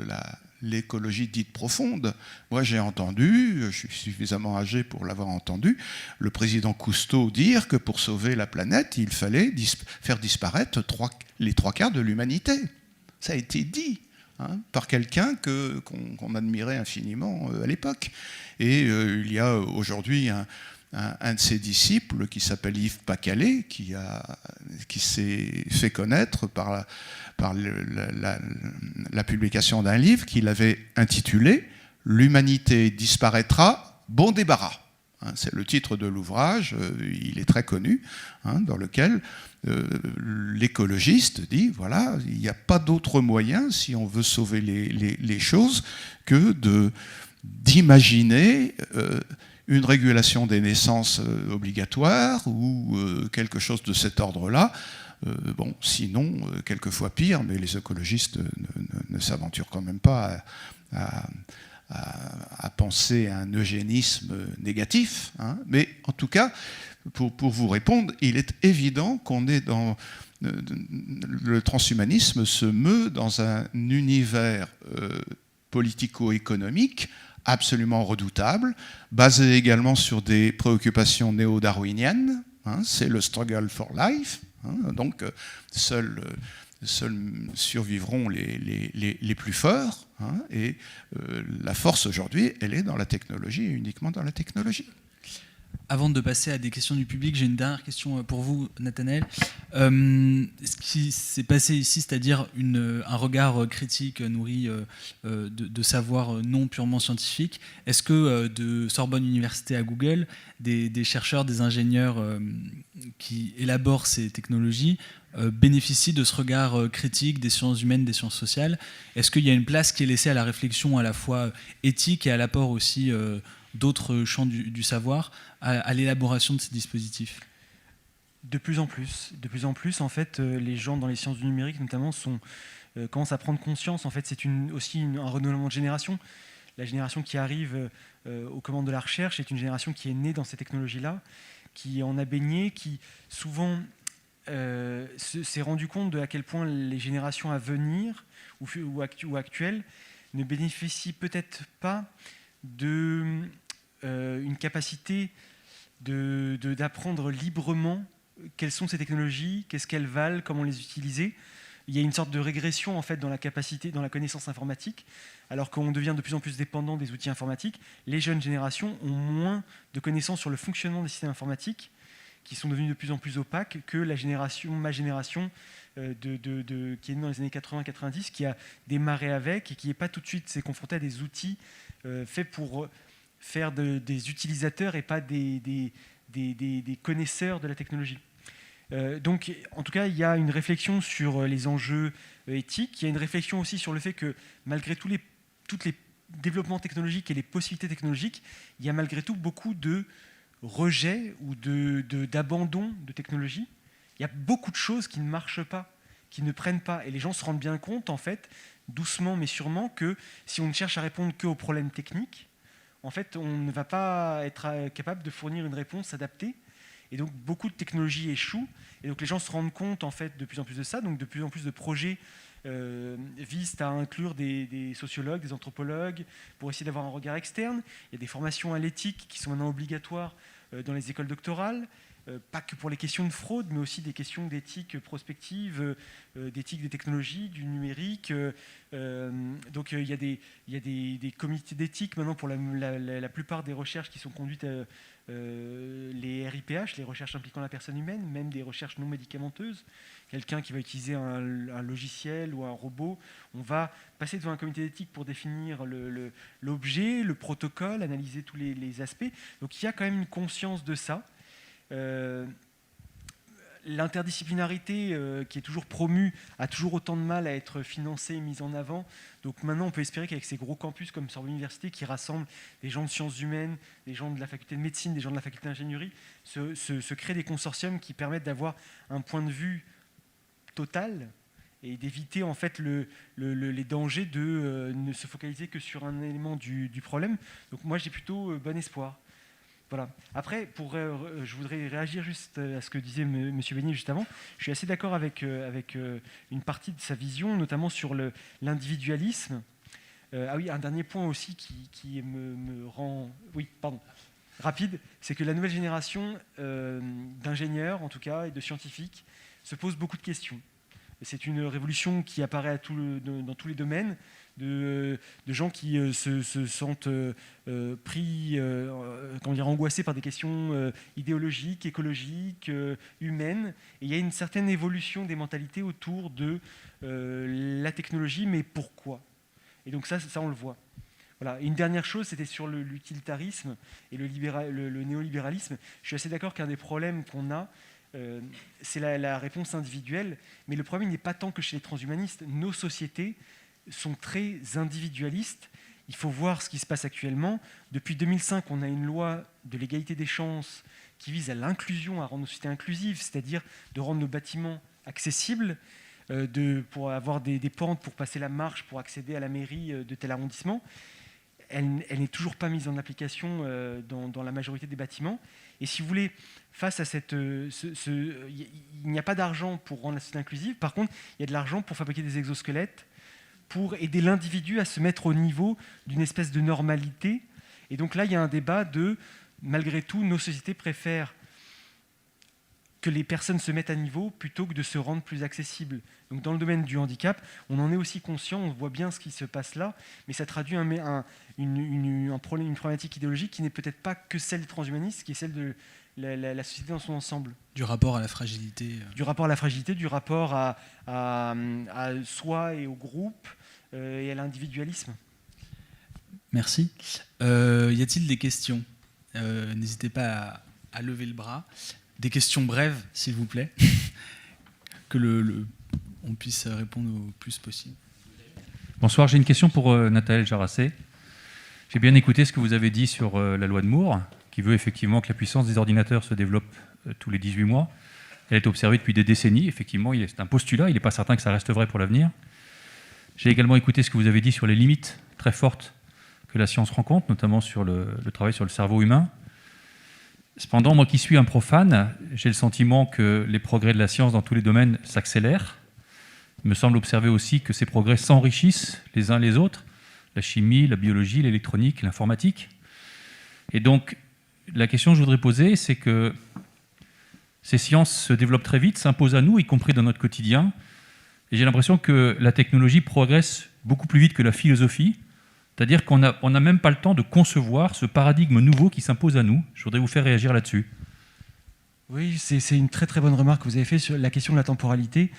C: l'écologie dite profonde. Moi, j'ai entendu, je suis suffisamment âgé pour l'avoir entendu, le président Cousteau dire que pour sauver la planète, il fallait faire disparaître les trois quarts de l'humanité. Ça a été dit par quelqu'un qu'on admirait infiniment à l'époque. Et il y a aujourd'hui un de ses disciples qui s'appelle Yves Pacalet, qui s'est fait connaître par la publication d'un livre qu'il avait intitulé « L'humanité disparaîtra, bon débarras ». C'est le titre de l'ouvrage, il est très connu, dans lequel l'écologiste dit, voilà, il n'y a pas d'autre moyen, si on veut sauver les choses, que d'imaginer une régulation des naissances obligatoire ou quelque chose de cet ordre-là. Sinon, quelquefois pire, mais les écologistes ne s'aventurent quand même pas à penser à un eugénisme négatif. Mais en tout cas, pour vous répondre, il est évident qu'on est dans... Le transhumanisme se meut dans un univers politico-économique absolument redoutable, basé également sur des préoccupations néo-darwiniennes. C'est le struggle for life. Donc, seuls survivront les plus forts. Et la force aujourd'hui, elle est dans la technologie et uniquement dans la technologie.
B: Avant de passer à des questions du public, j'ai une dernière question pour vous, Nathanaël. Ce qui s'est passé ici, c'est-à-dire un regard critique nourri de savoir non purement scientifique, est-ce que de Sorbonne Université à Google, des chercheurs, des ingénieurs qui élaborent ces technologies bénéficient de ce regard critique des sciences humaines, des sciences sociales? Est-ce qu'il y a une place qui est laissée à la réflexion à la fois éthique et à l'apport aussi d'autres champs du savoir à l'élaboration de ces dispositifs?
D: De plus en plus, en fait, les gens dans les sciences du numérique, notamment, commencent à prendre conscience. En fait, c'est aussi un renouvellement de génération. La génération qui arrive aux commandes de la recherche est une génération qui est née dans ces technologies-là, qui en a baigné, qui souvent s'est rendu compte de à quel point les générations à venir ou actuelles ne bénéficient peut-être pas d'une capacité d'apprendre librement quelles sont ces technologies, qu'est-ce qu'elles valent, comment les utiliser. Il y a une sorte de régression en fait dans la capacité, dans la connaissance informatique, alors qu'on devient de plus en plus dépendant des outils informatiques. Les jeunes générations ont moins de connaissances sur le fonctionnement des systèmes informatiques qui sont devenus de plus en plus opaques que ma génération qui est née dans les années 80-90, qui a démarré avec et qui n'est pas tout de suite s'est confrontée à des outils faits pour faire des utilisateurs et pas des connaisseurs de la technologie. Donc, en tout cas, il y a une réflexion sur les enjeux éthiques. Il y a une réflexion aussi sur le fait que, malgré tous les développements technologiques et les possibilités technologiques, il y a malgré tout beaucoup de rejet ou d'abandon de technologie. Il y a beaucoup de choses qui ne marchent pas, qui ne prennent pas. Et les gens se rendent bien compte, en fait, doucement mais sûrement, que si on ne cherche à répondre qu'aux problèmes techniques, en fait, on ne va pas être capable de fournir une réponse adaptée. Et donc, beaucoup de technologies échouent. Et donc, les gens se rendent compte, en fait, de plus en plus de ça. Donc, de plus en plus de projets visent à inclure des sociologues, des anthropologues, pour essayer d'avoir un regard externe. Il y a des formations à l'éthique qui sont maintenant obligatoires dans les écoles doctorales. Pas que pour les questions de fraude, mais aussi des questions d'éthique prospective, d'éthique des technologies, du numérique. Donc il y a des comités d'éthique maintenant pour la plupart des recherches qui sont conduites, les RIPH, les recherches impliquant la personne humaine, même des recherches non médicamenteuses. Quelqu'un qui va utiliser un logiciel ou un robot, on va passer devant un comité d'éthique pour définir l'objet, le protocole, analyser tous les aspects. Donc il y a quand même une conscience de ça. L'interdisciplinarité qui est toujours promue a toujours autant de mal à être financée et mise en avant. Donc maintenant, on peut espérer qu'avec ces gros campus comme Sorbonne Université, qui rassemblent des gens de sciences humaines, des gens de la faculté de médecine, des gens de la faculté d'ingénierie, se créent des consortiums qui permettent d'avoir un point de vue total et d'éviter en fait les dangers de ne se focaliser que sur un élément du problème. Donc moi, j'ai plutôt bon espoir. Voilà. Après, je voudrais réagir juste à ce que disait M. Beignet juste avant. Je suis assez d'accord avec une partie de sa vision, notamment sur l'individualisme. Ah oui, un dernier point aussi qui me rend... Oui, pardon. Rapide, c'est que la nouvelle génération d'ingénieurs, en tout cas, et de scientifiques, se pose beaucoup de questions. C'est une révolution qui apparaît dans tous les domaines, de gens qui se sentent angoissés par des questions idéologiques, écologiques, humaines. Et il y a une certaine évolution des mentalités autour de la technologie, mais pourquoi ? Et donc ça, on le voit. Voilà. Et une dernière chose, c'était sur l'utilitarisme et le néolibéralisme. Je suis assez d'accord qu'un des problèmes qu'on a, c'est la réponse individuelle, mais le problème n'est pas tant que chez les transhumanistes. Nos sociétés sont très individualistes. Il faut voir ce qui se passe actuellement. Depuis 2005, on a une loi de l'égalité des chances qui vise à l'inclusion, à rendre nos sociétés inclusives, c'est-à-dire de rendre nos bâtiments accessibles, pour avoir des pentes pour passer la marche, pour accéder à la mairie de tel arrondissement. Elle n'est toujours pas mise en application dans la majorité des bâtiments. Et si vous voulez, face à il n'y a pas d'argent pour rendre la société inclusive. Par contre, il y a de l'argent pour fabriquer des exosquelettes, pour aider l'individu à se mettre au niveau d'une espèce de normalité. Et donc là, il y a un débat malgré tout, nos sociétés préfèrent que les personnes se mettent à niveau plutôt que de se rendre plus accessibles. Donc dans le domaine du handicap, on en est aussi conscient, on voit bien ce qui se passe là, mais ça traduit une problématique idéologique qui n'est peut-être pas que celle des transhumanistes, qui est celle de la société dans son ensemble.
B: Du rapport à la fragilité.
D: Du rapport à la fragilité, du rapport à soi et au groupe, et à l'individualisme.
B: Merci. Y a-t-il des questions ? N'hésitez pas à lever le bras. Des questions brèves, s'il vous plaît, que on puisse répondre au plus possible.
E: Bonsoir, j'ai une question pour Nathaël Jarassé. J'ai bien écouté ce que vous avez dit sur la loi de Moore, qui veut effectivement que la puissance des ordinateurs se développe tous les 18 mois. Elle est observée depuis des décennies. Effectivement, c'est un postulat, il n'est pas certain que ça reste vrai pour l'avenir. J'ai également écouté ce que vous avez dit sur les limites très fortes que la science rencontre, notamment sur le travail sur le cerveau humain. Cependant, moi qui suis un profane, j'ai le sentiment que les progrès de la science dans tous les domaines s'accélèrent. Il me semble observer aussi que ces progrès s'enrichissent les uns les autres, la chimie, la biologie, l'électronique, l'informatique. Et donc, la question que je voudrais poser, c'est que ces sciences se développent très vite, s'imposent à nous, y compris dans notre quotidien. Et j'ai l'impression que la technologie progresse beaucoup plus vite que la philosophie. C'est-à-dire qu'on n'a même pas le temps de concevoir ce paradigme nouveau qui s'impose à nous. Je voudrais vous faire réagir là-dessus.
D: Oui, c'est une très très bonne remarque que vous avez faite sur la question de la temporalité.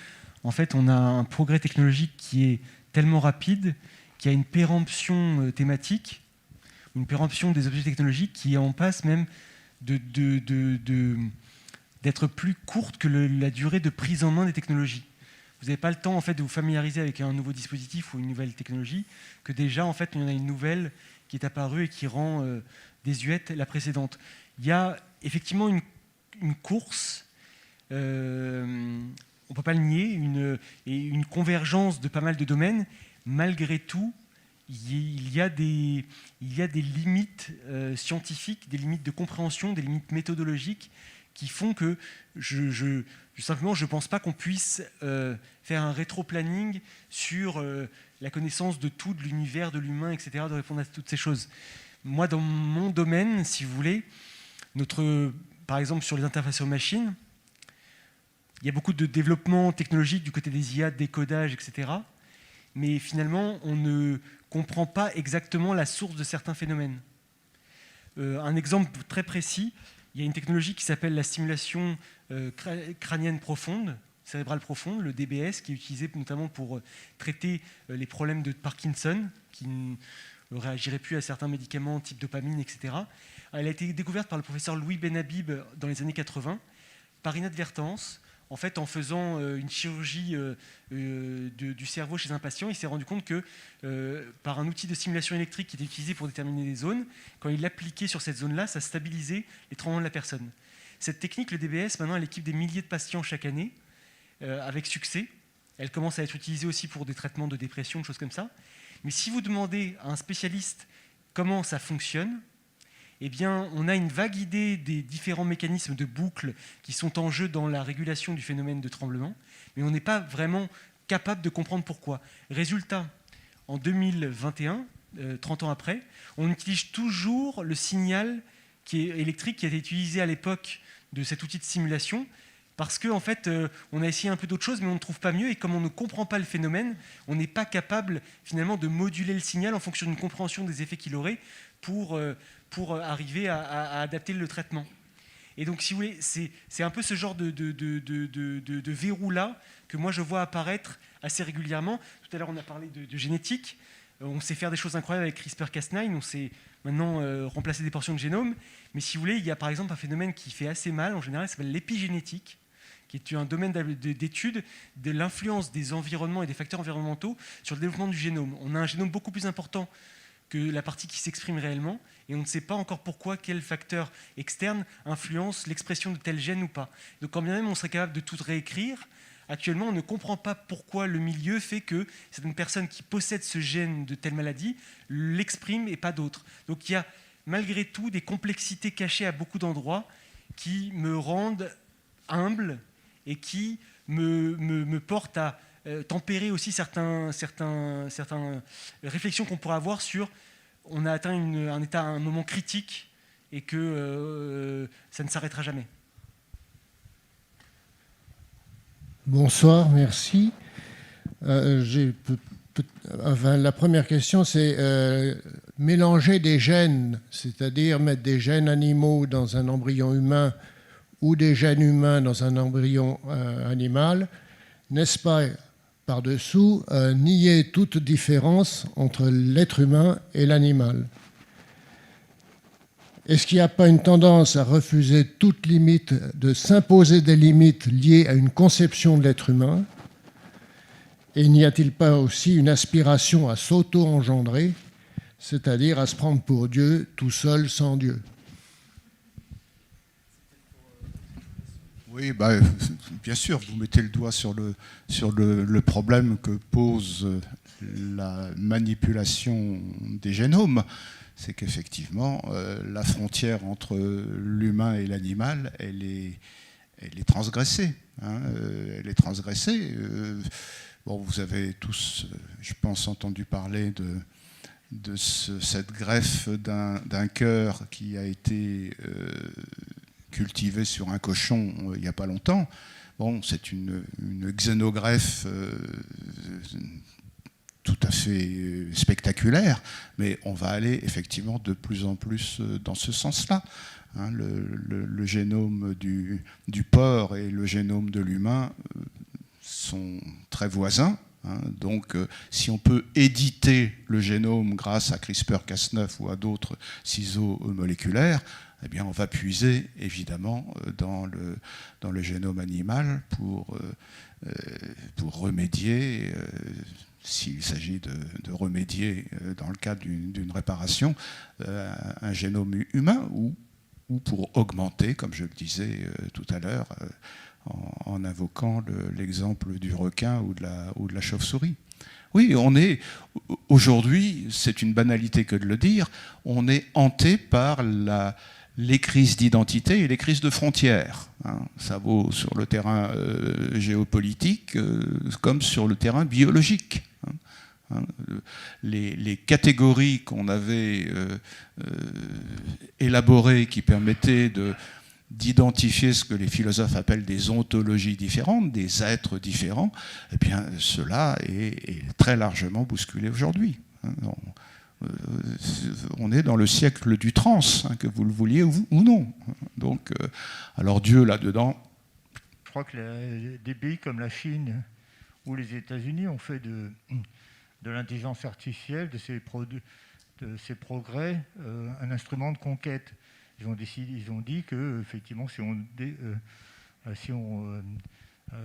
D: En fait, on a un progrès technologique qui est tellement rapide qu'il y a une péremption thématique, une péremption des objets technologiques qui est en passe même d'être plus courte que la durée de prise en main des technologies. Vous n'avez pas le temps en fait, de vous familiariser avec un nouveau dispositif ou une nouvelle technologie, que déjà en fait, il y en a une nouvelle qui est apparue et qui rend désuète la précédente. Il y a effectivement une course, on ne peut pas le nier, une convergence de pas mal de domaines. Malgré tout, il y a des limites scientifiques, des limites de compréhension, des limites méthodologiques qui font que simplement, je ne pense pas qu'on puisse faire un rétro-planning sur la connaissance de tout, de l'univers, de l'humain, etc., de répondre à toutes ces choses. Moi, dans mon domaine, si vous voulez, par exemple, sur les interfaces aux machines, il y a beaucoup de développement technologique du côté des IA, de décodage, etc. Mais finalement, on ne comprend pas exactement la source de certains phénomènes. Un exemple très précis, il y a une technologie qui s'appelle la stimulation crânienne profonde, cérébrale profonde, le DBS, qui est utilisée notamment pour traiter les problèmes de Parkinson, qui ne réagirait plus à certains médicaments type dopamine, etc. Elle a été découverte par le professeur Louis Benhabib dans les années 80, par inadvertance. En fait, en faisant une chirurgie du cerveau chez un patient, il s'est rendu compte que par un outil de stimulation électrique qui était utilisé pour déterminer des zones, quand il l'appliquait sur cette zone-là, ça stabilisait les tremblements de la personne. Cette technique, le DBS, maintenant, elle équipe des milliers de patients chaque année, avec succès. Elle commence à être utilisée aussi pour des traitements de dépression, des choses comme ça. Mais si vous demandez à un spécialiste comment ça fonctionne, eh bien, on a une vague idée des différents mécanismes de boucle qui sont en jeu dans la régulation du phénomène de tremblement, mais on n'est pas vraiment capable de comprendre pourquoi. Résultat, en 2021, 30 ans après, on utilise toujours le signal électrique qui a été utilisé à l'époque de cet outil de simulation, parce qu'en fait, on a essayé un peu d'autres choses, mais on ne trouve pas mieux, et comme on ne comprend pas le phénomène, on n'est pas capable finalement de moduler le signal en fonction d'une compréhension des effets qu'il aurait pour arriver à adapter le traitement. Et donc, si vous voulez, c'est un peu ce genre de verrou-là que moi je vois apparaître assez régulièrement. Tout à l'heure, on a parlé de génétique. On sait faire des choses incroyables avec CRISPR-Cas9. On sait maintenant remplacer des portions de génome. Mais si vous voulez, il y a par exemple un phénomène qui fait assez mal, en général, qui s'appelle l'épigénétique, qui est un domaine d'étude de l'influence des environnements et des facteurs environnementaux sur le développement du génome. On a un génome beaucoup plus important que la partie qui s'exprime réellement, et on ne sait pas encore pourquoi, quel facteur externe influence l'expression de tel gène ou pas. Donc quand bien même on serait capable de tout réécrire, actuellement on ne comprend pas pourquoi le milieu fait que certaines personnes qui possèdent ce gène de telle maladie l'expriment et pas d'autres. Donc il y a malgré tout des complexités cachées à beaucoup d'endroits qui me rendent humble et qui me portent à tempérer aussi certaines réflexions qu'on pourrait avoir sur on a atteint un moment critique et que ça ne s'arrêtera jamais.
F: Bonsoir, merci. La première question, c'est mélanger des gènes, c'est-à-dire mettre des gènes animaux dans un embryon humain ou des gènes humains dans un embryon animal, n'est-ce pas, par-dessous, nier toute différence entre l'être humain et l'animal? Est-ce qu'il n'y a pas une tendance à refuser toute limite, de s'imposer des limites liées à une conception de l'être humain? Et n'y a-t-il pas aussi une aspiration à s'auto-engendrer, c'est-à-dire à se prendre pour Dieu tout seul sans Dieu?
C: Oui, bien sûr, vous mettez le doigt sur le problème que pose la manipulation des génomes. C'est qu'effectivement, la frontière entre l'humain et l'animal, elle est transgressée. Hein, elle est transgressée. Vous avez tous, je pense, entendu parler de cette greffe d'un cœur qui a été cultivé sur un cochon il n'y a pas longtemps. C'est une xénogreffe tout à fait spectaculaire, mais on va aller effectivement de plus en plus dans ce sens-là. hein, le génome du porc et le génome de l'humain sont très voisins. Hein, donc, si on peut éditer le génome grâce à CRISPR-Cas9 ou à d'autres ciseaux moléculaires, eh bien, on va puiser évidemment dans le génome animal pour remédier, s'il s'agit de remédier dans le cadre d'une réparation, un génome humain ou pour augmenter, comme je le disais tout à l'heure, en invoquant l'exemple du requin ou de la chauve-souris. Oui, aujourd'hui, c'est une banalité que de le dire, on est hanté par les crises d'identité et les crises de frontières. Hein. Ça vaut sur le terrain géopolitique comme sur le terrain biologique. Hein. Les catégories qu'on avait élaborées qui permettaient d'identifier ce que les philosophes appellent des ontologies différentes, des êtres différents, eh bien, cela est très largement bousculé aujourd'hui. On est dans le siècle du trans, hein, que vous le vouliez ou non. Donc, alors Dieu, là-dedans...
G: Je crois que des pays comme la Chine ou les États-Unis ont fait de l'intelligence artificielle, de ces progrès, un instrument de conquête. Ils ont dit que, effectivement, si on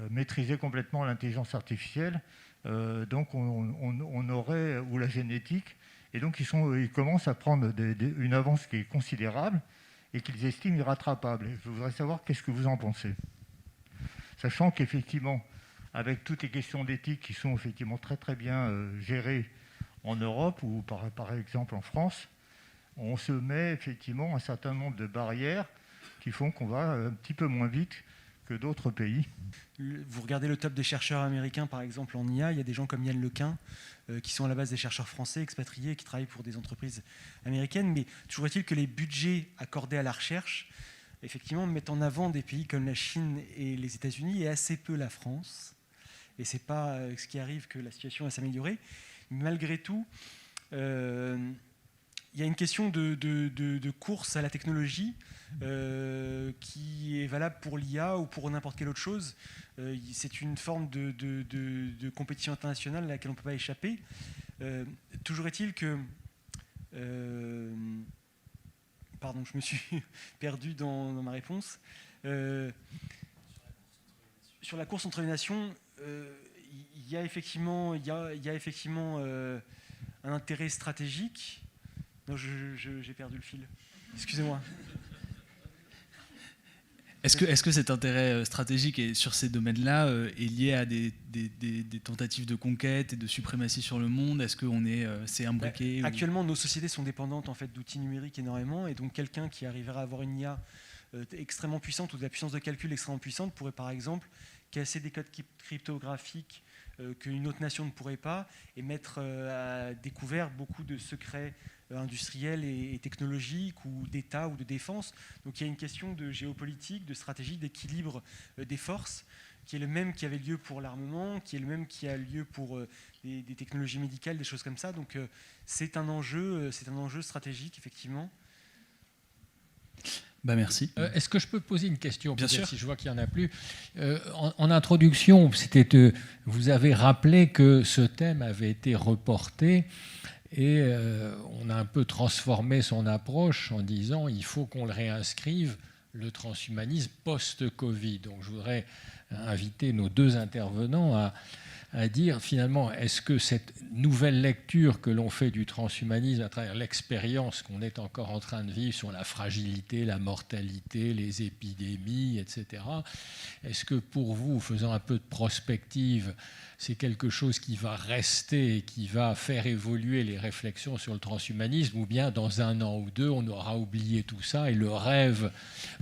G: maîtrisait complètement l'intelligence artificielle, donc on aurait, ou la génétique, et donc ils commencent à prendre une avance qui est considérable et qu'ils estiment irrattrapable. Et je voudrais savoir qu'est-ce que vous en pensez. Sachant qu'effectivement, avec toutes les questions d'éthique qui sont effectivement très très bien gérées en Europe ou par exemple en France, on se met effectivement un certain nombre de barrières qui font qu'on va un petit peu moins vite que d'autres pays.
D: Vous regardez le top des chercheurs américains, par exemple, en IA, il y a des gens comme Yann Lequin, qui sont à la base des chercheurs français expatriés, qui travaillent pour des entreprises américaines, mais toujours est-il que les budgets accordés à la recherche, effectivement, mettent en avant des pays comme la Chine et les États-Unis, et assez peu la France. Et ce n'est pas ce qui arrive que la situation va s'améliorer. Malgré tout, il y a une question de course à la technologie qui est valable pour l'IA ou pour n'importe quelle autre chose. C'est une forme de compétition internationale à laquelle on ne peut pas échapper. Toujours est-il que... pardon, je me suis perdu dans ma réponse. Sur la course entre les nations, il y a effectivement un intérêt stratégique. Non, j'ai perdu le fil. Excusez-moi.
B: Est-ce que cet intérêt stratégique sur ces domaines-là est lié à des tentatives de conquête et de suprématie sur le monde? Est-ce qu'on c'est imbriqué
D: Actuellement, nos sociétés sont dépendantes en fait, d'outils numériques énormément, et donc quelqu'un qui arriverait à avoir une IA extrêmement puissante ou de la puissance de calcul extrêmement puissante pourrait par exemple casser des codes cryptographiques qu'une autre nation ne pourrait pas et mettre à découvert beaucoup de secrets industriels et technologiques ou d'État ou de défense. Donc il y a une question de géopolitique, de stratégie, d'équilibre des forces qui est le même qui avait lieu pour l'armement, qui est le même qui a lieu pour des technologies médicales, des choses comme ça. Donc c'est un enjeu stratégique, effectivement.
B: Bah merci.
H: Est-ce que je peux poser une question?
B: Bien sûr.
H: Si je vois qu'il n'y en a plus. En introduction, vous avez rappelé que ce thème avait été reporté et on a un peu transformé son approche en disant il faut qu'on le réinscrive, le transhumanisme post-Covid. Donc je voudrais inviter nos deux intervenants à dire finalement, est-ce que cette nouvelle lecture que l'on fait du transhumanisme à travers l'expérience qu'on est encore en train de vivre sur la fragilité, la mortalité, les épidémies, etc., est-ce que pour vous, faisant un peu de prospective, c'est quelque chose qui va rester et qui va faire évoluer les réflexions sur le transhumanisme, ou bien dans 1 an ou 2, on aura oublié tout ça et le rêve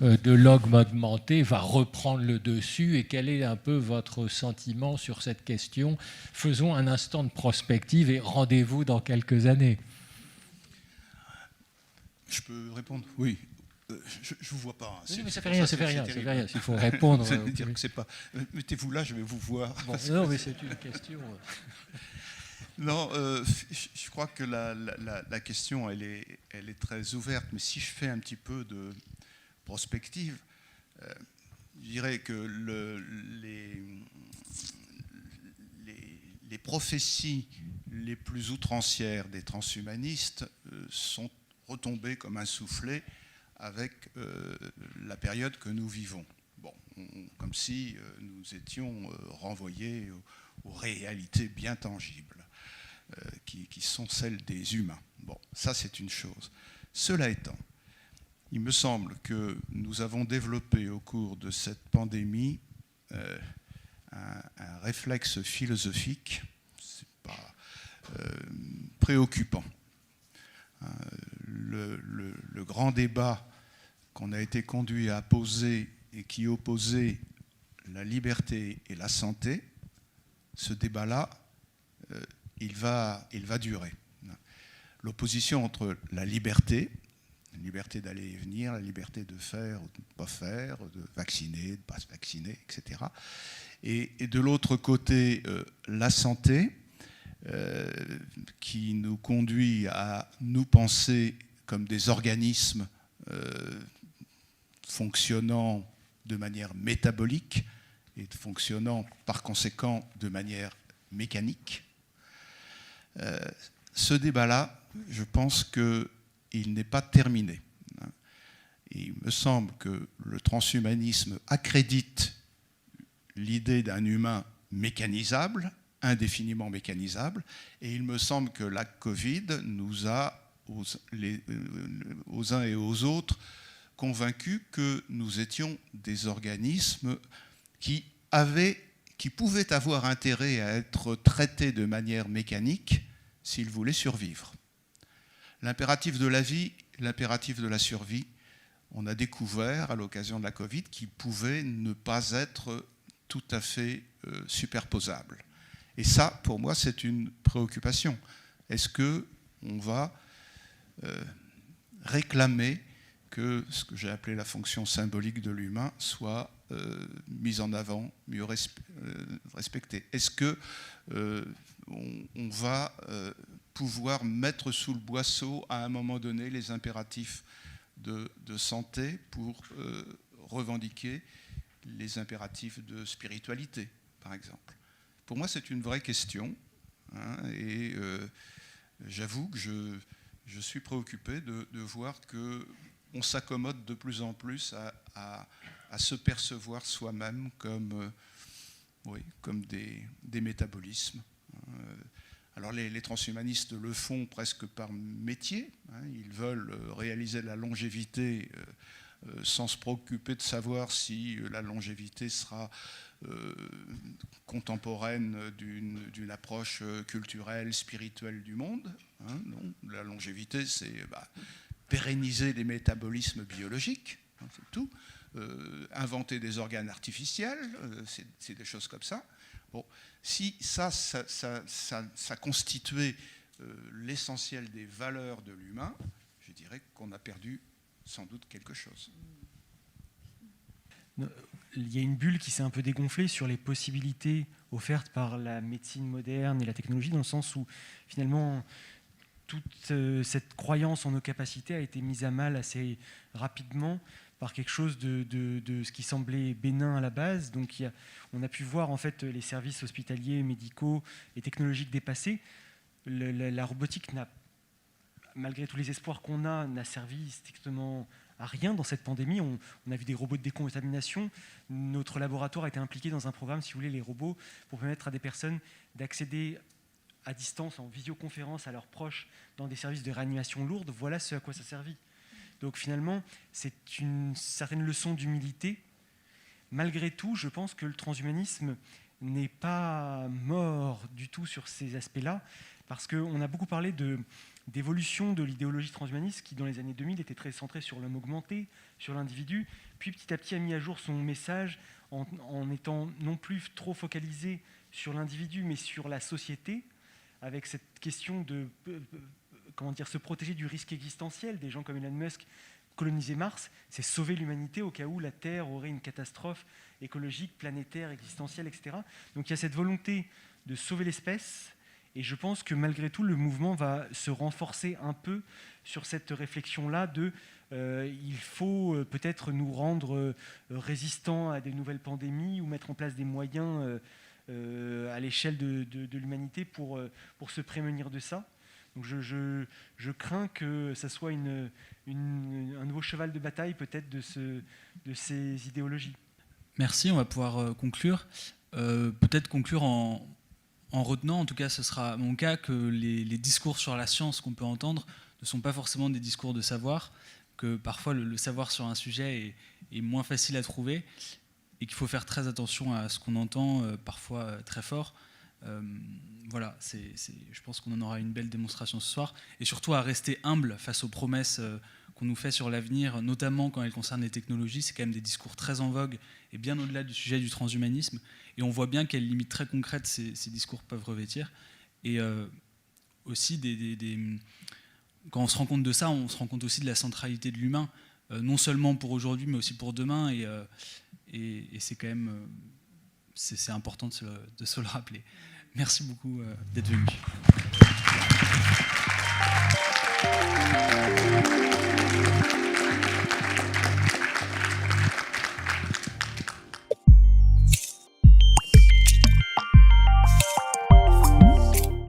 H: de l'homme augmenté va reprendre le dessus? Et quel est un peu votre sentiment sur cette question? Faisons un instant de prospective et rendez-vous dans quelques années.
C: Je peux répondre? Oui. Je ne vous vois pas. Hein.
H: Oui, mais ça fait rien. Il faut répondre.
C: Dire que c'est pas. Mettez-vous là, je vais vous voir.
H: Bon, non, mais c'est une question.
C: Non, je crois que la question, elle est très ouverte. Mais si je fais un petit peu prospective, je dirais que les prophéties les plus outrancières des transhumanistes sont retombées comme un soufflet avec la période que nous vivons. Bon, comme si nous étions renvoyés aux réalités bien tangibles, qui sont celles des humains. Bon, ça c'est une chose. Cela étant, il me semble que nous avons développé au cours de cette pandémie un réflexe philosophique, c'est pas préoccupant. Le grand débat qu'on a été conduit à poser et qui opposait la liberté et la santé, ce débat-là, il va durer. L'opposition entre la liberté d'aller et venir, la liberté de faire ou de ne pas faire, de vacciner, de ne pas se vacciner, etc. Et de l'autre côté, la santé, qui nous conduit à nous penser comme des organismes fonctionnant de manière métabolique et fonctionnant par conséquent de manière mécanique. Ce débat-là, je pense qu'il n'est pas terminé. Et il me semble que le transhumanisme accrédite l'idée d'un humain mécanisable, indéfiniment mécanisable, et il me semble que la Covid nous a, aux uns et aux autres, convaincus que nous étions des organismes qui pouvaient avoir intérêt à être traités de manière mécanique s'ils voulaient survivre. L'impératif de la vie, l'impératif de la survie, on a découvert à l'occasion de la Covid qu'ils pouvaient ne pas être tout à fait superposables. Et ça, pour moi, c'est une préoccupation. Est-ce qu'on va réclamer que ce que j'ai appelé la fonction symbolique de l'humain soit mise en avant, mieux respectée? Est-ce qu'on va pouvoir mettre sous le boisseau à un moment donné les impératifs de santé pour revendiquer les impératifs de spiritualité, par exemple? Pour moi, c'est une vraie question, hein, et j'avoue que je suis préoccupé de voir qu'on s'accommode de plus en plus à se percevoir soi-même comme des métabolismes. Alors les transhumanistes le font presque par métier, hein, ils veulent réaliser la longévité sans se préoccuper de savoir si la longévité sera contemporaine d'une approche culturelle, spirituelle du monde. Hein, non, la longévité, c'est pérenniser les métabolismes biologiques, hein, c'est tout. Inventer des organes artificiels, c'est des choses comme ça. Bon, si ça constituait l'essentiel des valeurs de l'humain, je dirais qu'on a perdu sans doute quelque chose.
D: Il y a une bulle qui s'est un peu dégonflée sur les possibilités offertes par la médecine moderne et la technologie, dans le sens où finalement toute cette croyance en nos capacités a été mise à mal assez rapidement par quelque chose de ce qui semblait bénin à la base. Donc on a pu voir en fait les services hospitaliers, médicaux et technologiques dépassés. La robotique malgré tous les espoirs qu'on a, n'a servi strictement à rien dans cette pandémie. On a vu des robots de décontamination. Notre laboratoire a été impliqué dans un programme, si vous voulez, les robots, pour permettre à des personnes d'accéder à distance, en visioconférence, à leurs proches dans des services de réanimation lourde. Voilà ce à quoi ça a servi. Donc finalement, c'est une certaine leçon d'humilité. Malgré tout, je pense que le transhumanisme n'est pas mort du tout sur ces aspects-là, parce qu'on a beaucoup parlé d'évolution de l'idéologie transhumaniste qui, dans les années 2000, était très centrée sur l'homme augmenté, sur l'individu, puis petit à petit a mis à jour son message en étant non plus trop focalisé sur l'individu, mais sur la société, avec cette question de se protéger du risque existentiel. Des gens comme Elon Musk, coloniser Mars, c'est sauver l'humanité au cas où la Terre aurait une catastrophe écologique, planétaire, existentielle, etc. Donc il y a cette volonté de sauver l'espèce. Et je pense que malgré tout, le mouvement va se renforcer un peu sur cette réflexion-là de Il faut peut-être nous rendre résistants à des nouvelles pandémies ou mettre en place des moyens à l'échelle de l'humanité pour se prémunir de ça. Donc je crains que ça soit un nouveau cheval de bataille peut-être de ces idéologies.
B: Merci, on va pouvoir conclure. Peut-être conclure en retenant, en tout cas ce sera mon cas, que les discours sur la science qu'on peut entendre ne sont pas forcément des discours de savoir, que parfois le savoir sur un sujet est moins facile à trouver et qu'il faut faire très attention à ce qu'on entend, parfois très fort. Voilà, je pense qu'on en aura une belle démonstration ce soir, et surtout à rester humble face aux promesses qu'on nous fait sur l'avenir, notamment quand elles concernent les technologies. C'est quand même des discours très en vogue et bien au-delà du sujet du transhumanisme, et on voit bien quelles limites très concrètes ces discours peuvent revêtir. Et aussi, quand on se rend compte de ça, on se rend compte aussi de la centralité de l'humain, non seulement pour aujourd'hui, mais aussi pour demain, et c'est quand même c'est important de se le rappeler. Merci beaucoup d'être venu.